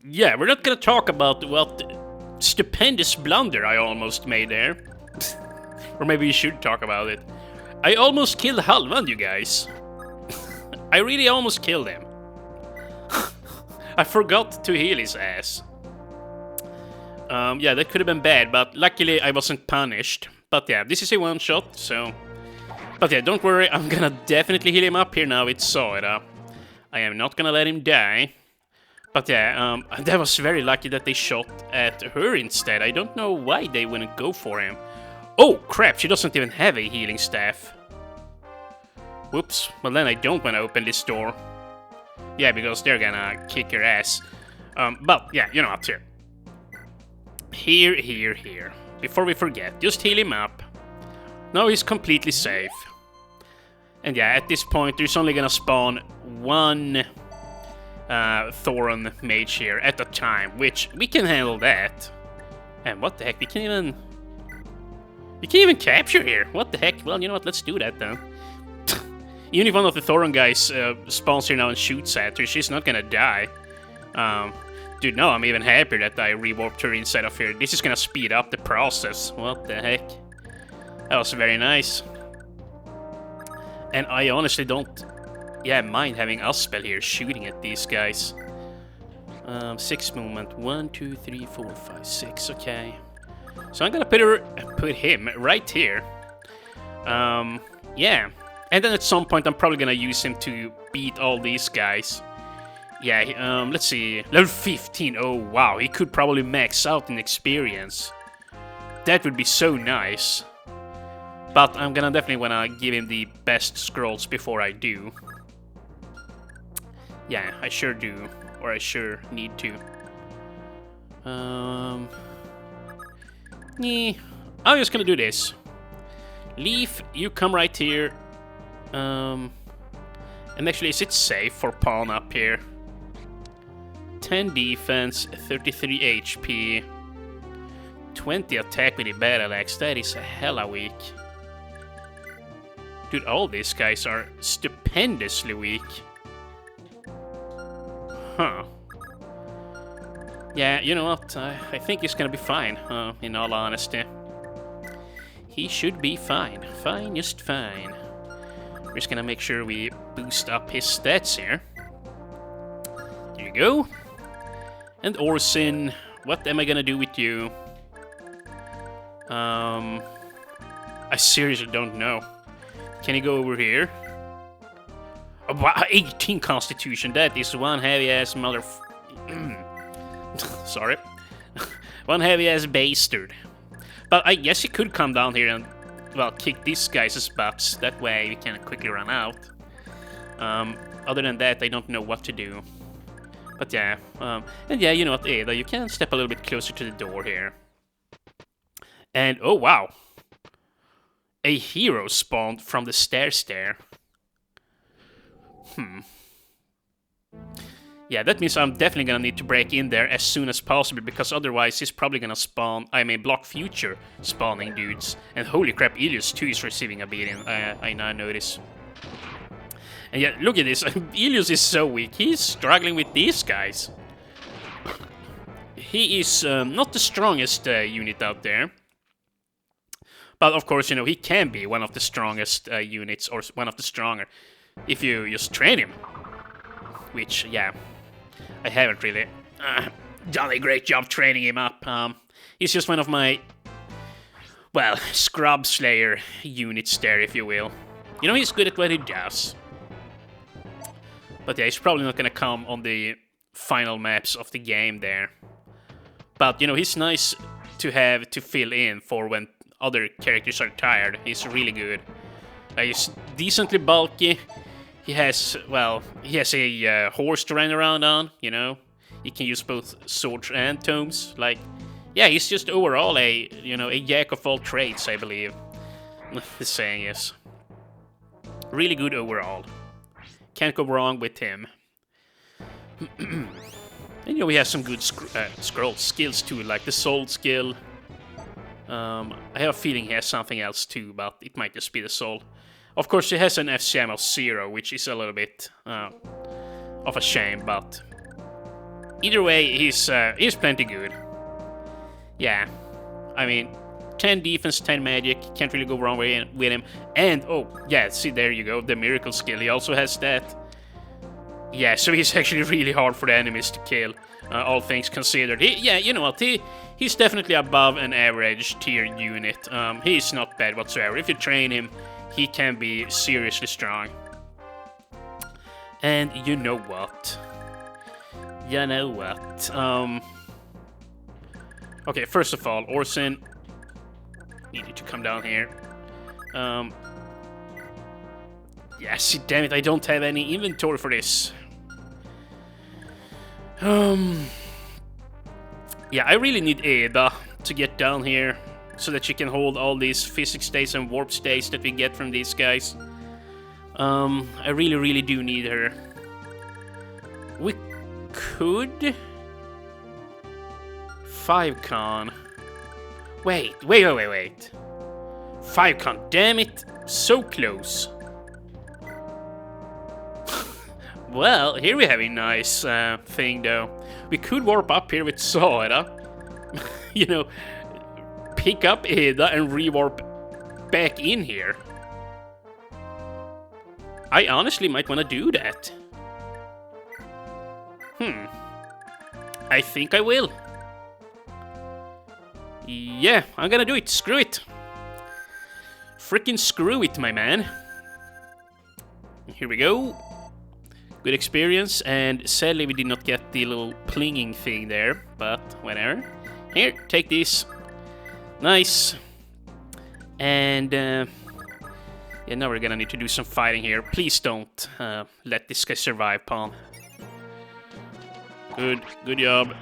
Yeah, we're not gonna talk about what stupendous blunder I almost made there. Or maybe we should talk about it. I almost killed Halvand, you guys. I really almost killed him. I forgot to heal his ass. Yeah, that could have been bad, but luckily I wasn't punished. But yeah, this is a one-shot, so... But yeah, don't worry, I'm gonna definitely heal him up here now with Saira. I am not gonna let him die. But yeah, that was very lucky that they shot at her instead. I don't know why they wouldn't go for him. Oh, crap, she doesn't even have a healing staff. Whoops, well then I don't want to open this door. Yeah, because they're gonna kick her ass. But yeah, you know what, here. Here. Before we forget, just heal him up. Now he's completely safe. And yeah, at this point, there's only gonna spawn one... Thoron mage here at a time, which we can handle that. And what the heck, we can even capture here. What the heck? Well, you know what? Let's do that then. Even if one of the Thoron guys spawns here now and shoots at her, she's not gonna die. Dude, no, I'm even happier that I rewarped her inside of here. This is gonna speed up the process. What the heck? That was very nice. And I honestly don't... Yeah, mind having Aspel here shooting at these guys. 6 movement. 1, 2, 3, 4, 5, 6. Okay. So I'm gonna put him right here. Yeah. And then at some point I'm probably gonna use him to beat all these guys. Yeah, let's see. Level 15. Oh, wow. He could probably max out in experience. That would be so nice. But I'm gonna definitely wanna give him the best scrolls before I do. Yeah, I sure do. Or I sure need to. Yeah, I'm just gonna do this. Leaf, you come right here. And actually, is it safe for Pawn up here? 10 defense, 33 HP. 20 attack with the battle axe. That is hella weak. Dude, all these guys are stupendously weak. Huh. Yeah, you know what? I think he's gonna be fine, in all honesty. He should be fine. Fine, just fine. We're just gonna make sure we boost up his stats here. There you go. And Orsin, what am I gonna do with you? I seriously don't know. Can he go over here? 18 constitution, that is one heavy-ass mother... Sorry. One heavy-ass bastard. But I guess he could come down here and, well, kick these guys' butts. That way we can quickly run out. Other than that, I don't know what to do. But yeah, and yeah, you know what, Ada, you can step a little bit closer to the door here. And, oh wow. A hero spawned from the stairs there. Yeah, that means I'm definitely gonna need to break in there as soon as possible, because otherwise he's probably gonna spawn, block future spawning dudes. And holy crap, Ilius too is receiving a beating, I now notice. And yeah, look at this, Ilius is so weak, he's struggling with these guys. He is not the strongest unit out there. But of course, you know, he can be one of the strongest units, or one of the stronger, if you just train him. Which, yeah, I haven't really done a great job training him up. He's just one of my, well, scrub slayer units there, if you will. You know, he's good at what he does. But yeah, he's probably not gonna come on the final maps of the game there. But, you know, he's nice to have to fill in for when other characters are tired. He's really good. He's decently bulky. He has, well, he has a horse to run around on, you know. He can use both swords and tomes. Like, yeah, he's just overall a jack of all trades, I believe. The saying is. Really good overall. Can't go wrong with him. And, you know, he has some good scroll skills too, like the soul skill. I have a feeling he has something else too, but it might just be the soul. Of course, he has an FCM of 0, which is a little bit of a shame, but either way, he's plenty good. Yeah, I mean, 10 defense, 10 magic, can't really go wrong with him. And, oh, yeah, see, there you go, the miracle skill, he also has that. Yeah, so he's actually really hard for the enemies to kill, all things considered. Yeah, you know what, he's definitely above an average tier unit. He's not bad whatsoever. If you train him, he can be seriously strong. And you know what? You know what? Okay, first of all, Orson, you need to come down here. Yeah, see, damn it, I don't have any inventory for this. Yeah, I really need Ada to get down here so that she can hold all these physics states and warp states that we get from these guys. I really, really do need her. We could 5-con. Wait. 5-con, damn it, so close. Well, here we have a nice thing, though. We could warp up here with Saura. You know, pick up Ada and re-warp back in here. I honestly might want to do that. I think I will. Yeah, I'm gonna do it. Screw it. Frickin' screw it, my man. Here we go. Good experience, and sadly we did not get the little plinging thing there, but whatever. Here, take this. Nice. And, yeah, now we're gonna need to do some fighting here. Please don't let this guy survive, Palm. Good job.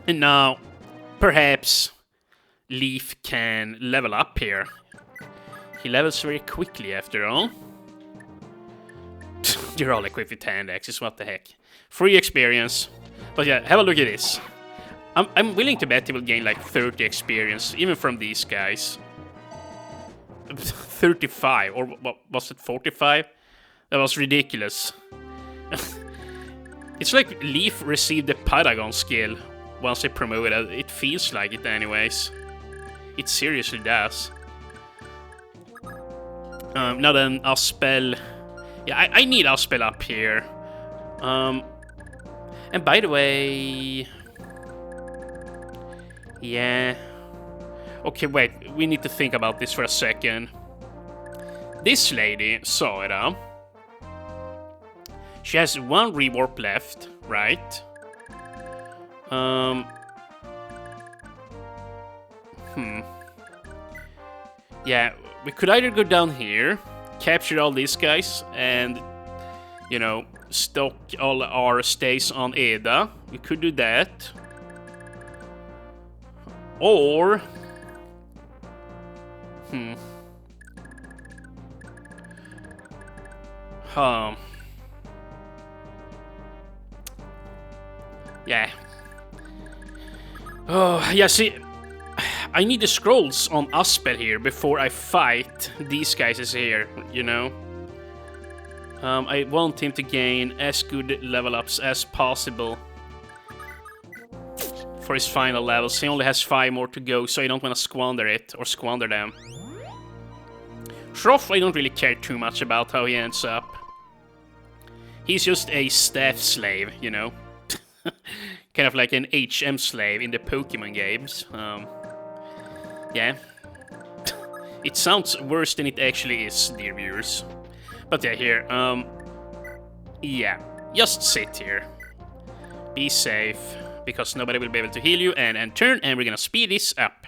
And now, perhaps Leaf can level up here. He levels very quickly, after all. You're all equipped with hand axes, what the heck. Free experience. But yeah, have a look at this. I'm willing to bet he will gain like 30 experience, even from these guys. 35, or what was it, 45? That was ridiculous. It's like Leaf received the Paragon skill once they promoted it. It feels like it anyways. It seriously does. Now then, I'll spell... Yeah, I need our spell up here. And by the way... Yeah... Okay, wait, we need to think about this for a second. This lady, Saura... She has one rewarp left, right? Yeah, we could either go down here, capture all these guys, and, you know, stock all our stays on Ada. We could do that. Or... Yeah. Oh, yeah, see... I need the scrolls on Aspel here before I fight these guys here, you know? I want him to gain as good level ups as possible for his final levels. He only has 5 more to go, so I don't want to squander it, or squander them. Shroff, I don't really care too much about how he ends up. He's just a staff slave, you know? Kind of like an HM slave in the Pokemon games. Yeah. It sounds worse than it actually is, dear viewers. But yeah, here, Yeah, just sit here. Be safe, because nobody will be able to heal you, and turn, and we're gonna speed this up.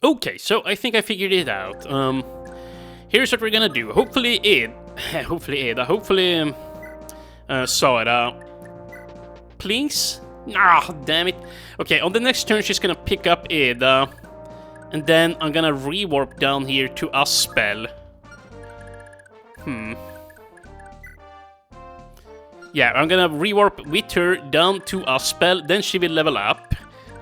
Okay, so I think I figured it out. Here's what we're gonna do. Hopefully saw it out. Please? Ah, damn it. Okay, on the next turn she's gonna pick up Eda. And then I'm gonna rewarp down here to Aspel. Yeah, I'm gonna rewarp with her down to Aspel, then she will level up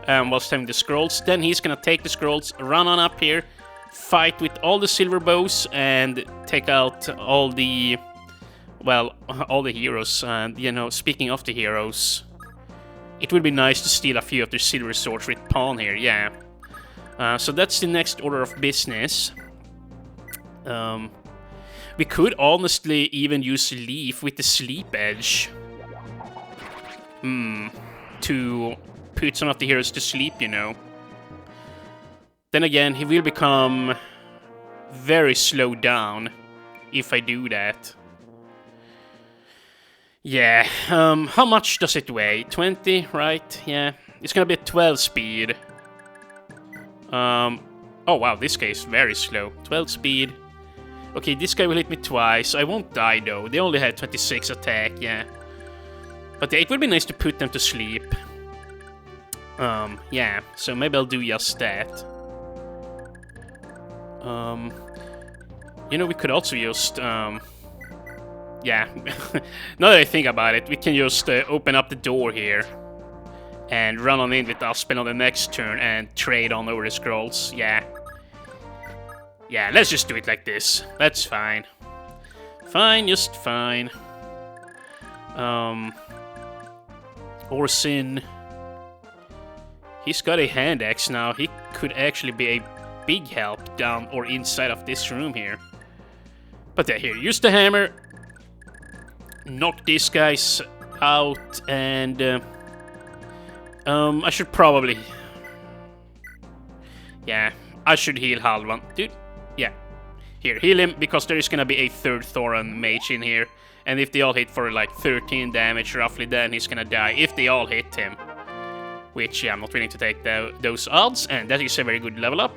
whilst having the scrolls. Then he's gonna take the scrolls, run on up here, fight with all the silver bows, and take out all the... well, all the heroes. And, you know, speaking of the heroes, it would be nice to steal a few of their silver swords with Pawn here, yeah. So that's the next order of business. We could honestly even use Leaf with the Sleep Edge. To put some of the heroes to sleep, you know. Then again, he will become very slowed down if I do that. Yeah, how much does it weigh? 20, right? Yeah, it's gonna be a 12 speed. Oh wow, this guy is very slow. 12 speed. Okay, this guy will hit me twice. I won't die though. They only have 26 attack, yeah. But yeah, it would be nice to put them to sleep. Yeah, so maybe I'll do just that. You know, we could also just, yeah, now that I think about it, we can just open up the door here and run on in with Aspel on the next turn and trade on over the scrolls, yeah. Yeah, let's just do it like this. That's fine. Fine, just fine. Orsin. He's got a hand axe now. He could actually be a big help down or inside of this room here. But yeah, here, use the hammer. Knock these guys out, and I should probably... yeah, I should heal Halvan. Dude, yeah. Here, heal him, because there is gonna be a third Thoran mage in here. And if they all hit for like 13 damage roughly, then he's gonna die if they all hit him. Which, yeah, I'm not willing to take those odds, and that is a very good level up.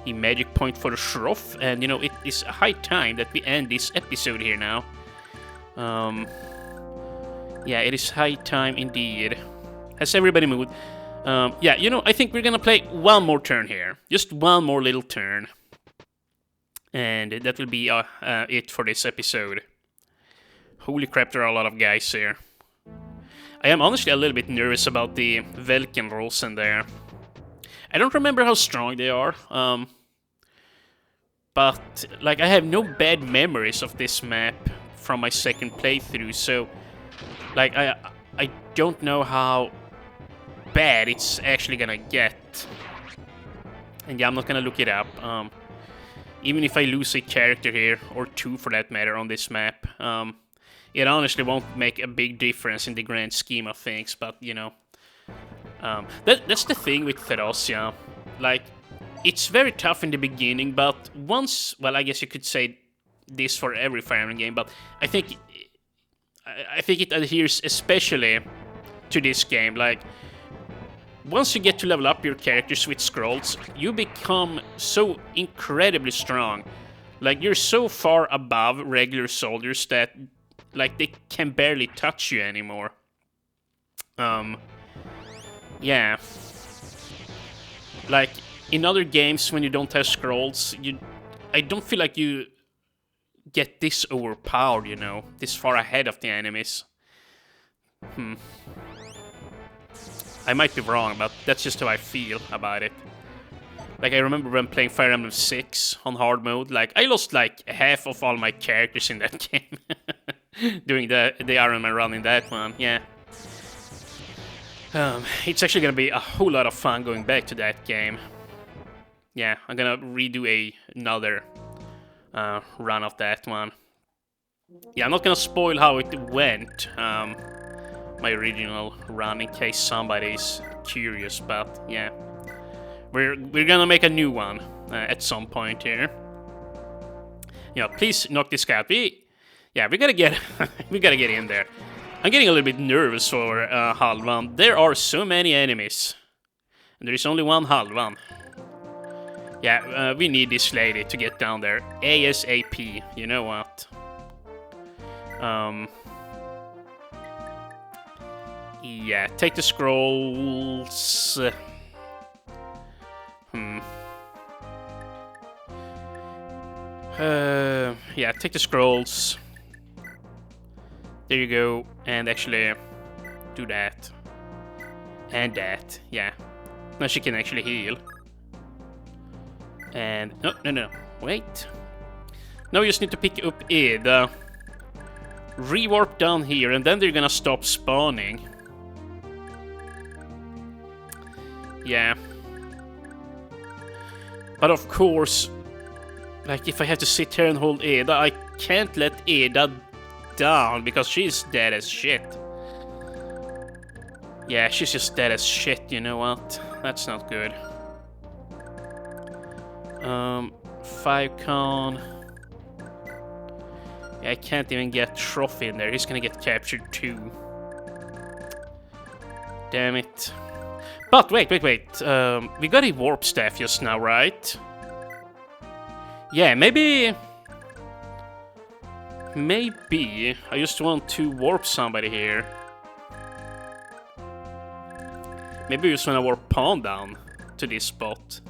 A magic point for the Shroff, and you know, it is high time that we end this episode here now. Yeah, it is high time indeed. Has everybody moved? Yeah, you know, I think we're gonna play one more turn here. Just one more little turn. And that will be it for this episode. Holy crap, there are a lot of guys here. I am honestly a little bit nervous about the Velkenrosen there. I don't remember how strong they are. But, like, I have no bad memories of this map from my second playthrough, so... like, I don't know how bad it's actually gonna get. And yeah, I'm not gonna look it up. Even if I lose a character here, or two for that matter, on this map, it honestly won't make a big difference in the grand scheme of things, but, you know. That's the thing with Fe Thracia. Like, it's very tough in the beginning, but once... well, I guess you could say this for every Fire Emblem game, but I think it adheres especially to this game. Like, once you get to level up your characters with scrolls, you become so incredibly strong. Like, you're so far above regular soldiers that, like, they can barely touch you anymore. Yeah. Like, in other games, when you don't have scrolls, I don't feel like you get this overpowered, you know, this far ahead of the enemies. I might be wrong, but that's just how I feel about it. Like, I remember when playing Fire Emblem 6 on hard mode, like, I lost, like, half of all my characters in that game. Doing the Ironman run in that one, yeah. It's actually gonna be a whole lot of fun going back to that game. Yeah, I'm gonna redo another run of that one. Yeah, I'm not gonna spoil how it went, my original run, in case somebody's curious, but yeah. We're gonna make a new one at some point here. Yeah, please knock this guy out. We gotta get we gotta get in there. I'm getting a little bit nervous for Halvan. There are so many enemies, and there is only one Halvan. Yeah, we need this lady to get down there ASAP. You know what? Yeah, take the scrolls. Yeah, take the scrolls. There you go, and actually do that. And that, yeah. Now she can actually heal. And, no, wait. Now you just need to pick up Eda. Rewarp down here, and then they're gonna stop spawning. Yeah. But of course, like, if I have to sit here and hold Eda, I can't let Eda down, because she's dead as shit. Yeah, she's just dead as shit, you know what? That's not good. 5 con. Yeah, I can't even get Trophy in there. He's gonna get captured too. Damn it. But wait. We got a warp staff just now, right? Yeah, maybe I just want to warp somebody here. Maybe I just want to warp Pawn down to this spot.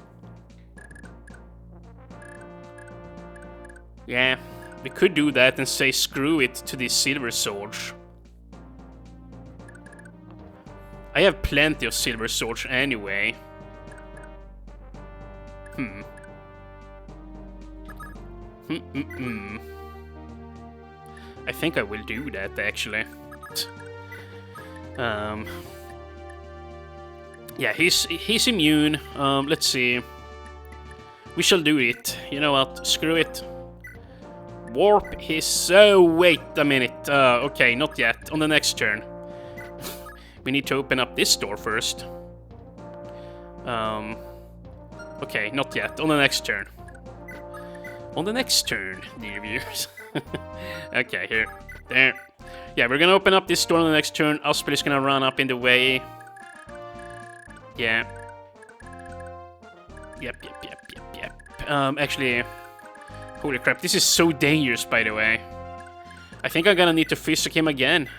Yeah, we could do that and say screw it to these silver swords. I have plenty of silver swords anyway. I think I will do that, actually. Yeah, he's immune. Let's see. We shall do it. You know what? Screw it. Warp his... Oh, wait a minute. Okay, not yet. On the next turn. We need to open up this door first. Okay, not yet. On the next turn. On the next turn, dear viewers. Okay, here. There. Yeah, we're gonna open up this door on the next turn. Osprey is gonna run up in the way. Yeah. Yep. Actually... Holy crap, this is so dangerous, by the way. I think I'm gonna need to physic him again.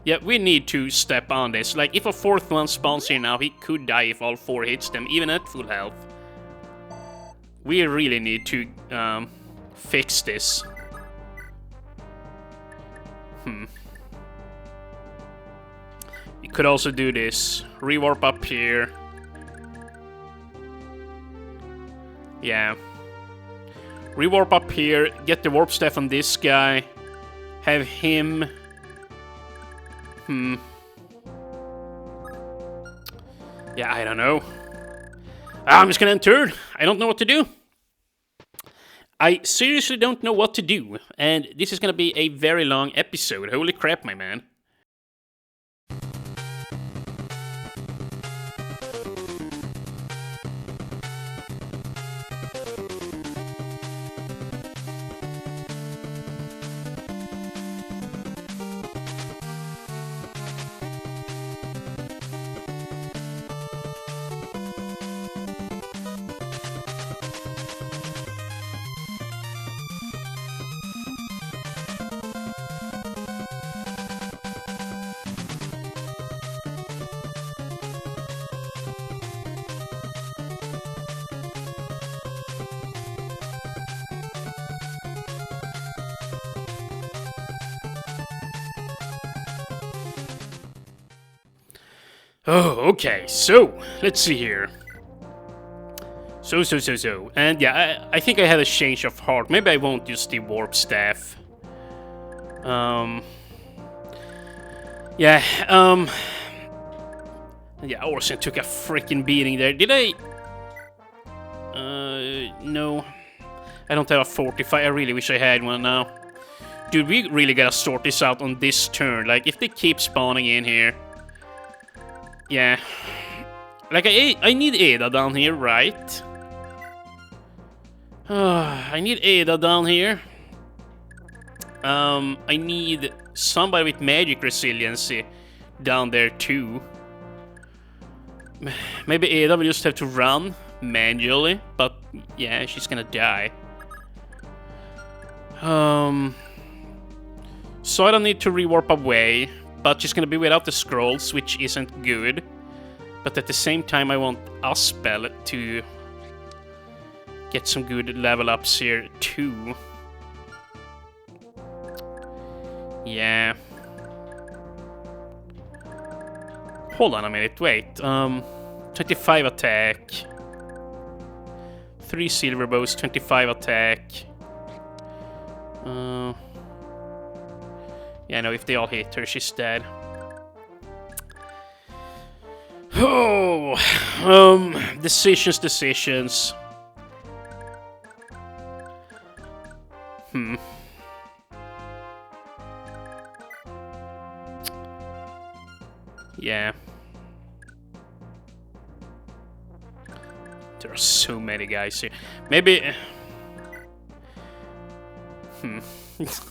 Yeah, we need to step on this. Like, if a fourth one spawns here now, he could die if all 4 hits them, even at full health. We really need to fix this. We could also do this. Rewarp up here. Yeah. Rewarp up here, get the warp staff on this guy. Have him... Yeah, I don't know. I'm just gonna enter. I don't know what to do. I seriously don't know what to do. And this is gonna be a very long episode. Holy crap, my man. Oh, okay, so, let's see here. So. And yeah, I think I had a change of heart. Maybe I won't use the warp staff. Yeah, yeah, Orson took a freaking beating there. Did I? No. I don't have a fortify. I really wish I had one now. Dude, we really gotta sort this out on this turn. Like, if they keep spawning in here. Yeah. Like, I need Ada down here, right? I need Ada down here. I need somebody with magic resiliency down there too. Maybe Ada will just have to run manually, but yeah, she's gonna die. So I don't need to rewarp away, but she's gonna be without the scrolls, which isn't good. But at the same time, I want Aspel to get some good level ups here too. Yeah. Hold on a minute, wait. 25 attack. 3 silver bows, 25 attack. Yeah, no, if they all hit her, she's dead. Oh, decisions. Yeah. There are so many guys here. Maybe...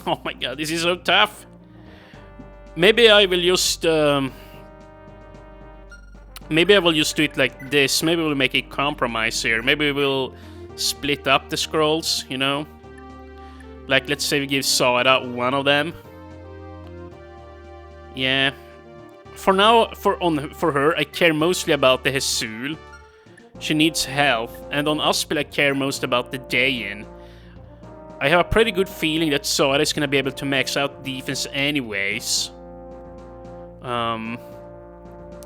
Oh my god, this is so tough. Maybe I will just... Maybe I will just do it like this. Maybe we'll make a compromise here. Maybe we'll split up the scrolls, you know? Like, let's say we give Sara one of them. Yeah. For now, for her, I care mostly about the Hesul. She needs health. And on Aspel, I care most about the Dayin. I have a pretty good feeling that Sara is gonna be able to max out defense anyways.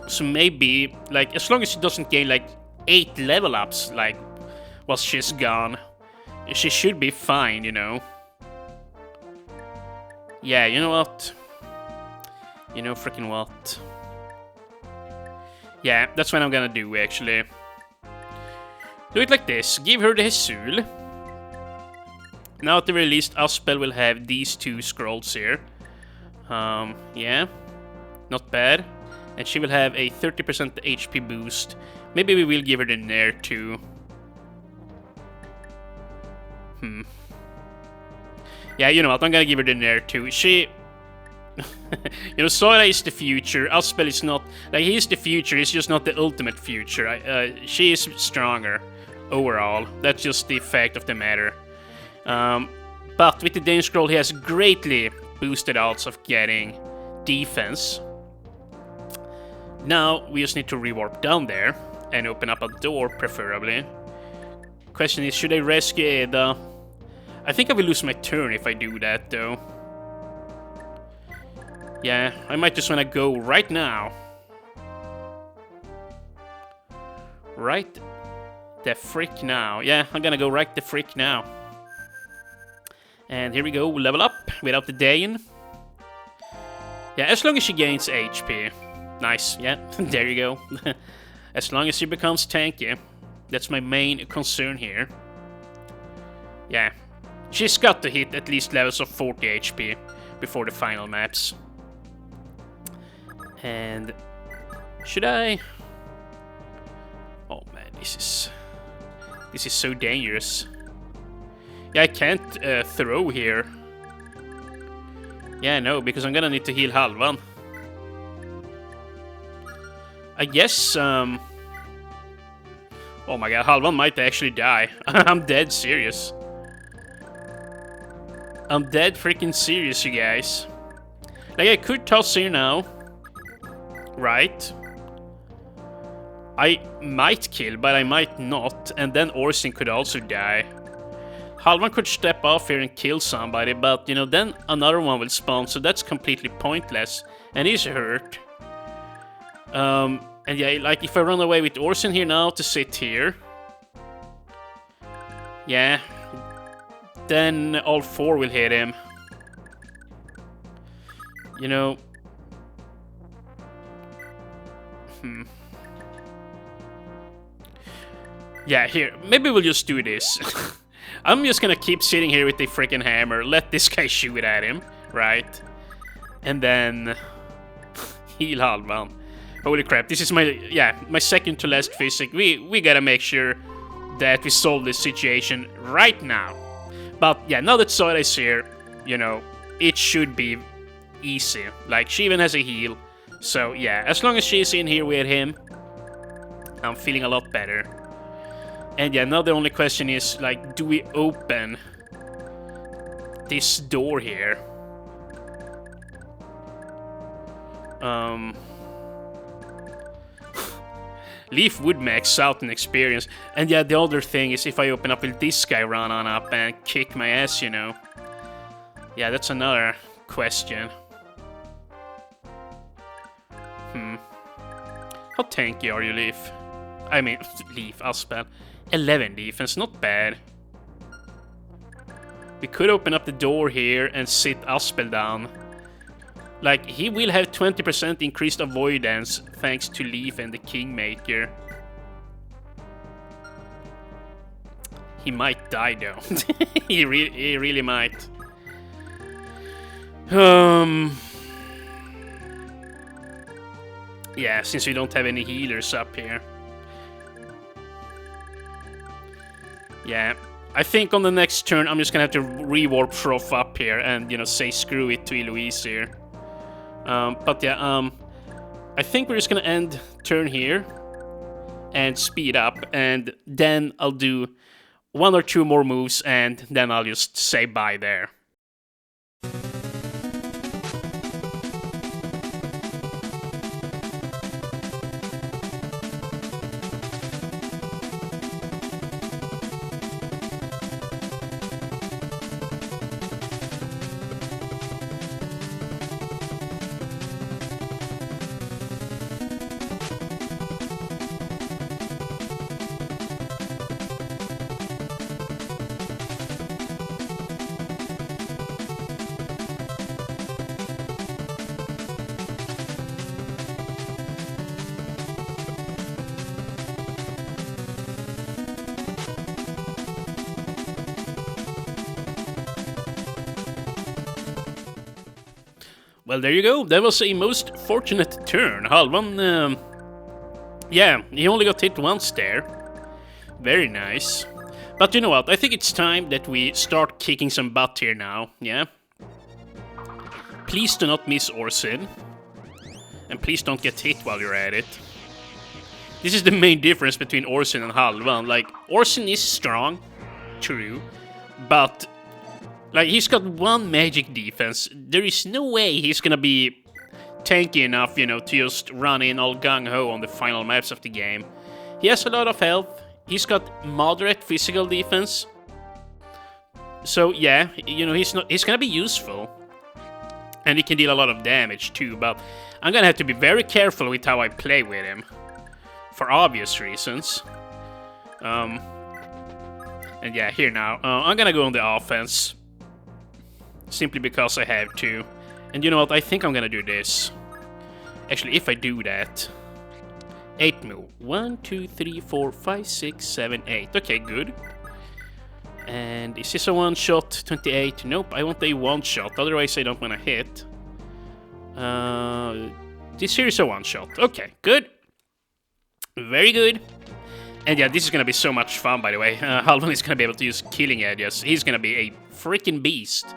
So maybe, like, as long as she doesn't gain, like, 8 level ups, like, while she's gone, she should be fine, you know? Yeah, you know what? You know freaking what? Yeah, that's what I'm gonna do, actually. Do it like this. Give her the Hesul. Now at the very least, Aspel will have these 2 scrolls here. Yeah. Not bad. And she will have a 30% HP boost. Maybe we will give her the Nair too. Yeah, you know what? I'm gonna give her the Nair too. She... you know, Sora is the future. Aspel is not... Like, he's the future. He's just not the ultimate future. She is stronger overall. That's just the fact of the matter. But with the Dane Scroll, he has greatly boosted odds of getting defense. Now, we just need to rewarp down there and open up a door, preferably. Question is, should I rescue Ada? I think I will lose my turn if I do that, though. Yeah, I might just want to go right now. Right the frick now. Yeah, I'm gonna go right the frick now. And here we go, level up without the Dayin. Yeah, as long as she gains HP. Nice, yeah, there you go. As long as she becomes tanky. That's my main concern here. Yeah, she's got to hit at least levels of 40 HP before the final maps. And should I... Oh man, this is so dangerous. Yeah, I can't throw here. Yeah, no, because I'm gonna need to heal Halvan. I guess, oh my god, Halvan might actually die. I'm dead serious. I'm dead freaking serious, you guys. Like, I could toss here now. Right? I might kill, but I might not. And then Orsin could also die. Halvan could step off here and kill somebody, but, you know, then another one will spawn, so that's completely pointless. And he's hurt. And yeah, like, if I run away with Orson here now to sit here... Yeah. Then all 4 will hit him. You know... Yeah, here. Maybe we'll just do this. I'm just gonna keep sitting here with the freaking hammer. Let this guy shoot at him, right? And then... heal Halvan. Holy crap, this is my second to last physic. We gotta make sure that we solve this situation right now. But yeah, now that Soda is here, you know, it should be easy. Like, she even has a heal. So yeah, as long as she's in here with him, I'm feeling a lot better. And yeah, now the only question is, like, do we open this door here? Leaf would max out in experience. And yeah, the other thing is, if I open up, will this guy run on up and kick my ass, you know? Yeah, that's another question. How tanky are you, Leaf? I mean, Leaf, Aspel. 11 defense, not bad. We could open up the door here and sit Aspel down. Like, he will have 20% increased avoidance thanks to Leaf and the Kingmaker. He might die though. he really might. Yeah, since we don't have any healers up here. Yeah, I think on the next turn I'm just gonna have to rewarp Shroff up here and, you know, say screw it to Eloise here. But yeah, I think we're just gonna end turn here and speed up, and then I'll do 1 or 2 more moves, and then I'll just say bye there. Well, there you go. That was a most fortunate turn. Halvan, yeah, he only got hit once there. Very nice. But you know what? I think it's time that we start kicking some butt here now, yeah? Please do not miss Orson. And please don't get hit while you're at it. This is the main difference between Orson and Halvan. Like, Orson is strong, true, but... like, he's got 1 magic defense. There is no way he's gonna be tanky enough, you know, to just run in all gung-ho on the final maps of the game. He has a lot of health. He's got moderate physical defense. So, yeah, you know, he's gonna be useful. And he can deal a lot of damage, too. But I'm gonna have to be very careful with how I play with him. For obvious reasons. And yeah, here now. I'm gonna go on the offense. Simply because I have to. And you know what? I think I'm gonna do this. Actually, if I do that... 8 move. 1, 2, 3, 4, 5, 6, 7, 8. Okay, good. And is this a one-shot? 28? Nope, I want a one-shot. Otherwise, I don't want to hit. This here is a one-shot. Okay, good. Very good. And yeah, this is gonna be so much fun, by the way. Halvan is gonna be able to use killing edges. He's gonna be a freaking beast.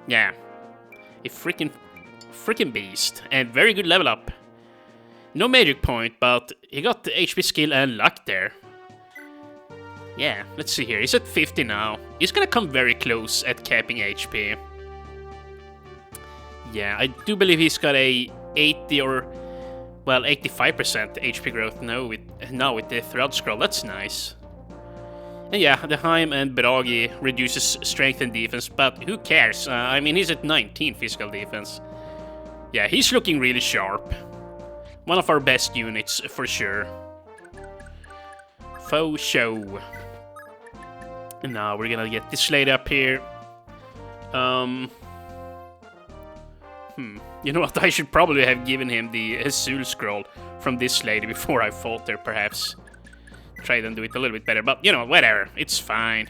Yeah. A freaking beast. And very good level up. No magic point, but he got the HP skill and luck there. Yeah, let's see here. He's at 50 now. He's gonna come very close at capping HP. Yeah, I do believe he's got a 80 or... well, 85% HP growth now with the Thread Scroll. That's nice. And yeah, the Heim and Bragi reduces strength and defense, but who cares? I mean, he's at 19 physical defense. Yeah, he's looking really sharp. One of our best units, for sure. Faux show. And now we're gonna get this lady up here. You know what? I should probably have given him the Azul scroll from this lady before I fought her, perhaps. Try and do it a little bit better, but, you know, whatever. It's fine.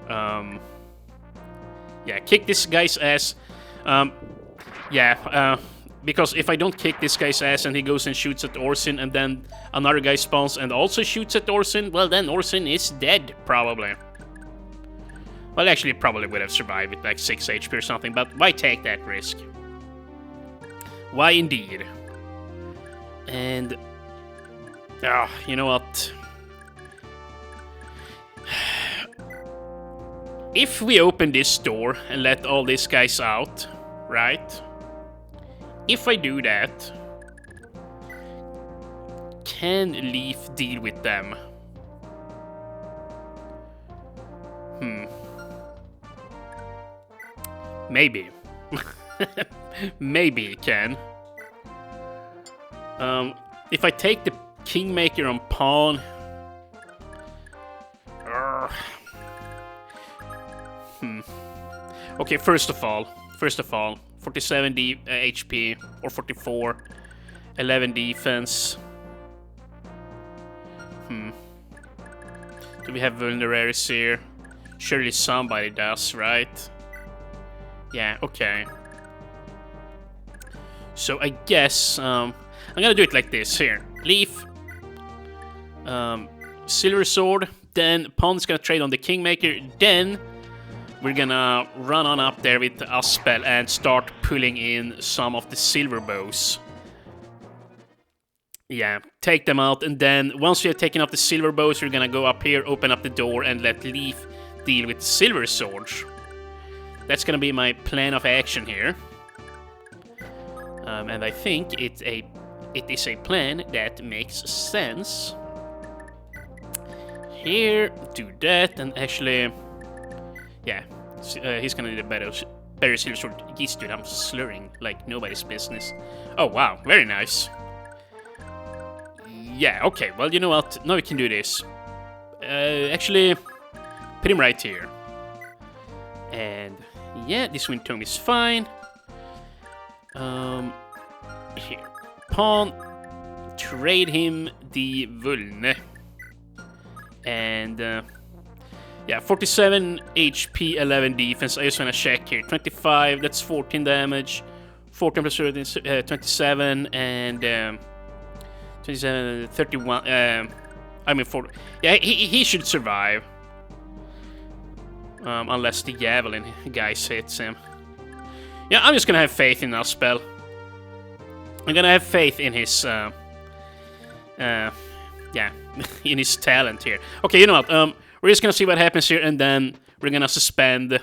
Yeah, kick this guy's ass. Because if I don't kick this guy's ass and he goes and shoots at Orsin and then another guy spawns and also shoots at Orsin, well, then Orsin is dead, probably. Well, actually, probably would have survived with like 6 HP or something, but why take that risk? Why indeed? And... you know what? If we open this door and let all these guys out, right? If I do that, can Leaf deal with them? Maybe. Maybe it can. If I take the Kingmaker on pawn... Okay, first of all, 47 HP, or 44, 11 defense. Do we have vulneraries here? Surely somebody does, right? Yeah, okay. So I guess, I'm gonna do it like this, here. Leaf, Silver Sword, then Pawn's gonna trade on the Kingmaker, then we're gonna run on up there with Aspel and start pulling in some of the silver bows. Yeah, take them out, and then once we have taken out the silver bows, we're gonna go up here, open up the door, and let Leaf deal with silver swords. That's gonna be my plan of action here. And I think it is a plan that makes sense. Here, do that, and actually... Yeah, he's gonna need a better silver sword. Geez, dude, I'm slurring like nobody's business. Oh, wow, very nice. Yeah, okay, well, you know what? Now we can do this. Actually, put him right here. And, yeah, this wind tome is fine. Here. Pawn. Trade him the Vulne. And, yeah, 47 HP, 11 defense. I just want to check here. 25, that's 14 damage. 14 plus 13, 27, and 27, 31. I mean, 40. Yeah, he should survive. Unless the Javelin guys hits him. Yeah, I'm just gonna have faith in Aspel. I'm gonna have faith in his, yeah, in his talent here. Okay, you know what? We're just gonna see what happens here, and then we're gonna suspend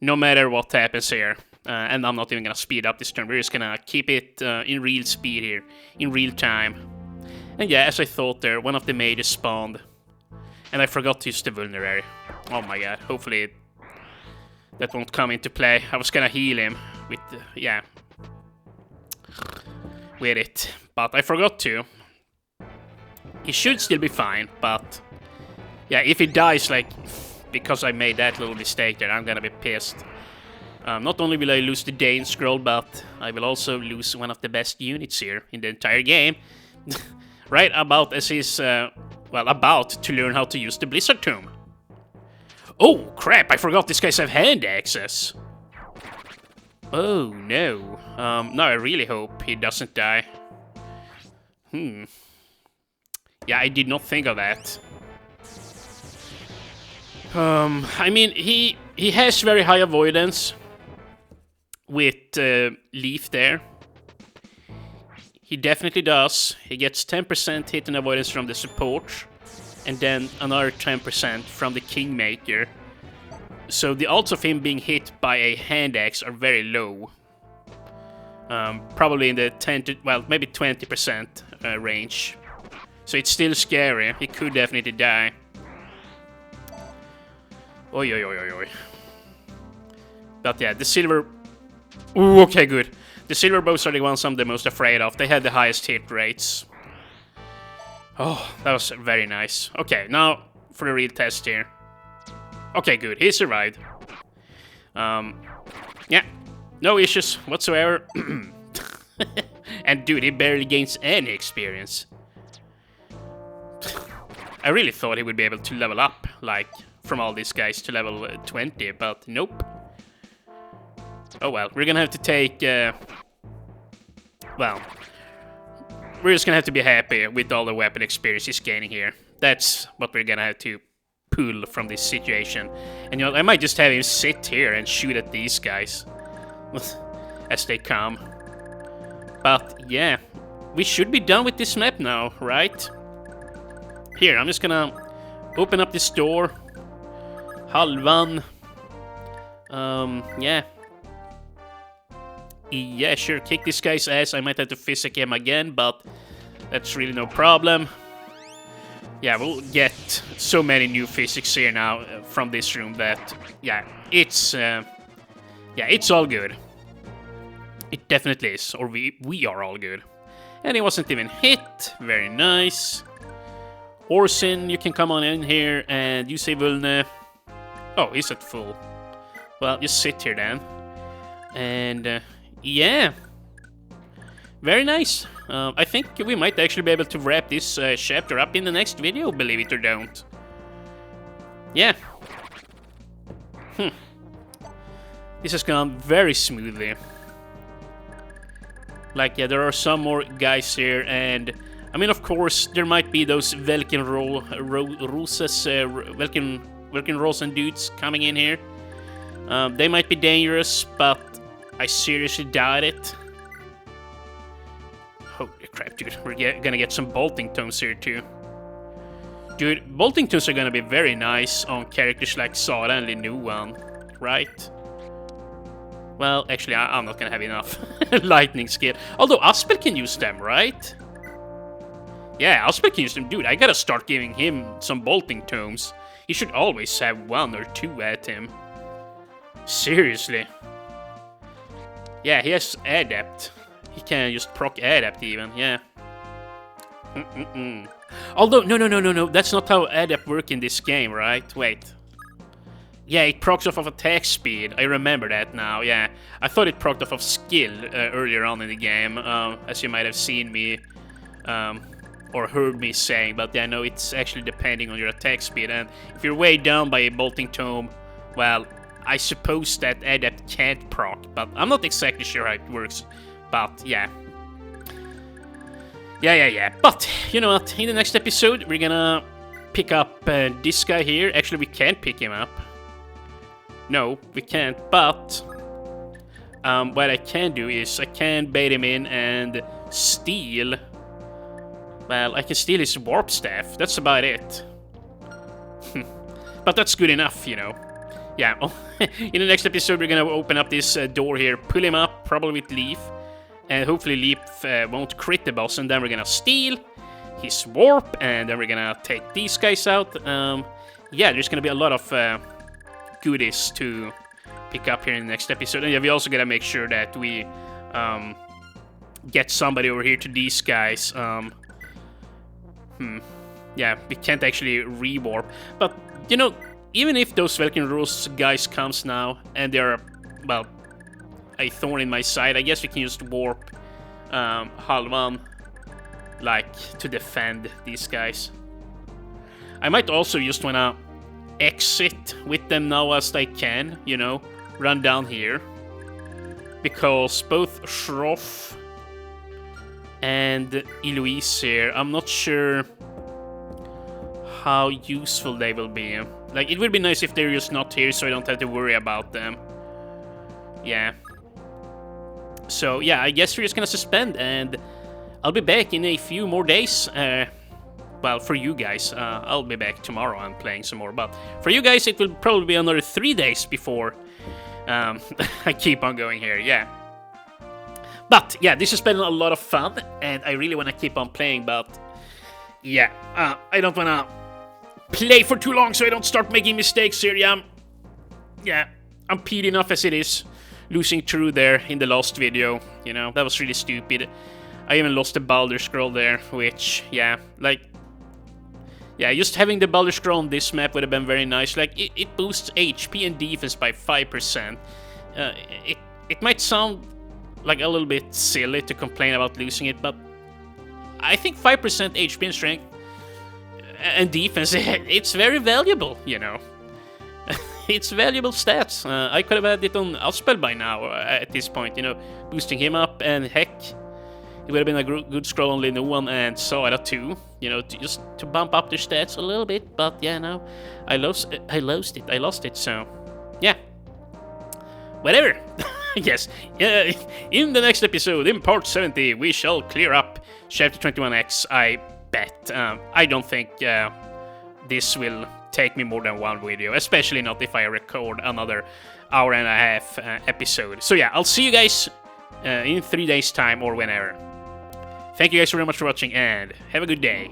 no matter what happens here. And I'm not even gonna speed up this turn. We're just gonna keep it in real speed here, in real time. And yeah, as I thought there, one of the mages spawned. And I forgot to use the vulnerary. Oh my god, hopefully that won't come into play. I was gonna heal him with, yeah, with it. But I forgot to. He should still be fine, but... Yeah, if he dies, like, because I made that little mistake there, I'm gonna be pissed. Not only will I lose the Dane scroll, but I will also lose one of the best units here in the entire game. Right about as he's, well, about to learn how to use the Blizzard Tomb. Oh, crap, I forgot these guys have hand access. Oh, no. No, I really hope he doesn't die. Yeah, I did not think of that. I mean, he has very high avoidance with Leaf there. He definitely does. He gets 10% hit and avoidance from the support, and then another 10% from the Kingmaker. So the odds of him being hit by a hand axe are very low. Probably in the 10 to, well, maybe 20% range. So it's still scary. He could definitely die. Oi, oi, oi, oi, oi. But yeah, the silver... Ooh, okay, good. The silver bows are the ones I'm the most afraid of. They had the highest hit rates. Oh, that was very nice. Okay, now for the real test here. Okay, good. He survived. Yeah, no issues whatsoever. And dude, he barely gains any experience. I really thought he would be able to level up, like, from all these guys to level 20, but nope. Oh well, we're gonna have to take, well, we're just gonna have to be happy with all the weapon experience he's gaining here. That's what we're gonna have to pull from this situation. And you know, I might just have him sit here and shoot at these guys as they come. But yeah, we should be done with this map now, right? Here, I'm just gonna open up this door. Halvan. Yeah. Yeah, sure, kick this guy's ass. I might have to physic him again, but that's really no problem. Yeah, we'll get so many new physics here now from this room that, yeah, it's all good. It definitely is, or we are all good. And he wasn't even hit. Very nice. Orson, you can come on in here and use a vulne. Oh, he's at full. Well, just sit here then. And, yeah. Very nice. I think we might actually be able to wrap this chapter up in the next video, believe it or don't. Yeah. This has gone very smoothly. Like, yeah, there are some more guys here, and I mean, of course, there might be those Velkenrosen dudes coming in here. They might be dangerous, but I seriously doubt it. Holy crap, dude. We're gonna get some bolting tones here, too. Dude, bolting tones are gonna be very nice on characters like Sara and Linuan, right? Well, actually, I'm not gonna have enough lightning skill. Although Aspel can use them, right? Yeah, Aspel can use them. Dude, I gotta start giving him some bolting tomes. He should always have 1 or 2 at him. Seriously. Yeah, he has Adept. He can just proc Adept even, yeah. Although, no. That's not how Adept work in this game, right? Wait. Yeah, it procs off of attack speed. I remember that now, yeah. I thought it procced off of skill earlier on in the game, as you might have seen me, or heard me saying. But yeah, no, it's actually depending on your attack speed. And if you're way down by a bolting tome, well, I suppose that Adept can't proc. But I'm not exactly sure how it works. But yeah. Yeah. But, you know what, in the next episode, we're gonna pick up this guy here. Actually, we can't pick him up. No, we can't, but what I can do is I can bait him in and steal. Well, I can steal his warp staff. That's about it. But that's good enough, you know. Yeah, in the next episode we're gonna open up this door here, pull him up, probably with Leaf, and hopefully Leaf won't crit the boss, and then we're gonna steal his warp, and then we're gonna take these guys out. Yeah, there's gonna be a lot of goodies to pick up here in the next episode. And yeah, we also gotta make sure that we get somebody over here to these guys. Yeah, we can't actually re-warp. But, you know, even if those Velkenrosen guys comes now, and they're, well, a thorn in my side, I guess we can just warp Halvan, like, to defend these guys. I might also just wanna exit with them now as I can, you know, run down here. Because both Shroff and Eloise here, I'm not sure how useful they will be. Like, it would be nice if they're just not here so I don't have to worry about them. Yeah. So, yeah, I guess we're just gonna suspend, and I'll be back in a few more days. Well, for you guys, I'll be back tomorrow and playing some more, but for you guys, it will probably be another 3 days before I keep on going here, yeah. But, yeah, this has been a lot of fun, and I really want to keep on playing, but, yeah, I don't want to play for too long so I don't start making mistakes here, yeah. Yeah, I'm peed enough as it is. losing through there in the last video. You know, that was really stupid. I even lost the Boulder Scroll there, which, yeah, like... Yeah, just having the Boulder Scroll on this map would have been very nice. Like, it boosts HP and defense by 5%. It might sound like a little bit silly to complain about losing it, but I think 5% HP and strength and defense, it's very valuable, you know. It's valuable stats. I could have had it on Aspel by now at this point, you know, boosting him up, and heck, it would have been a good scroll on Linoan and Sara too, you know, just to bump up their stats a little bit. But yeah, no, I lost it. So yeah, whatever. Yes, in the next episode, in part 70, we shall clear up Chapter 21x. I bet. I don't think this will take me more than one video, especially not if I record another hour and a half episode. So yeah, I'll see you guys in 3 days' time or whenever. Thank you guys very much for watching, and have a good day.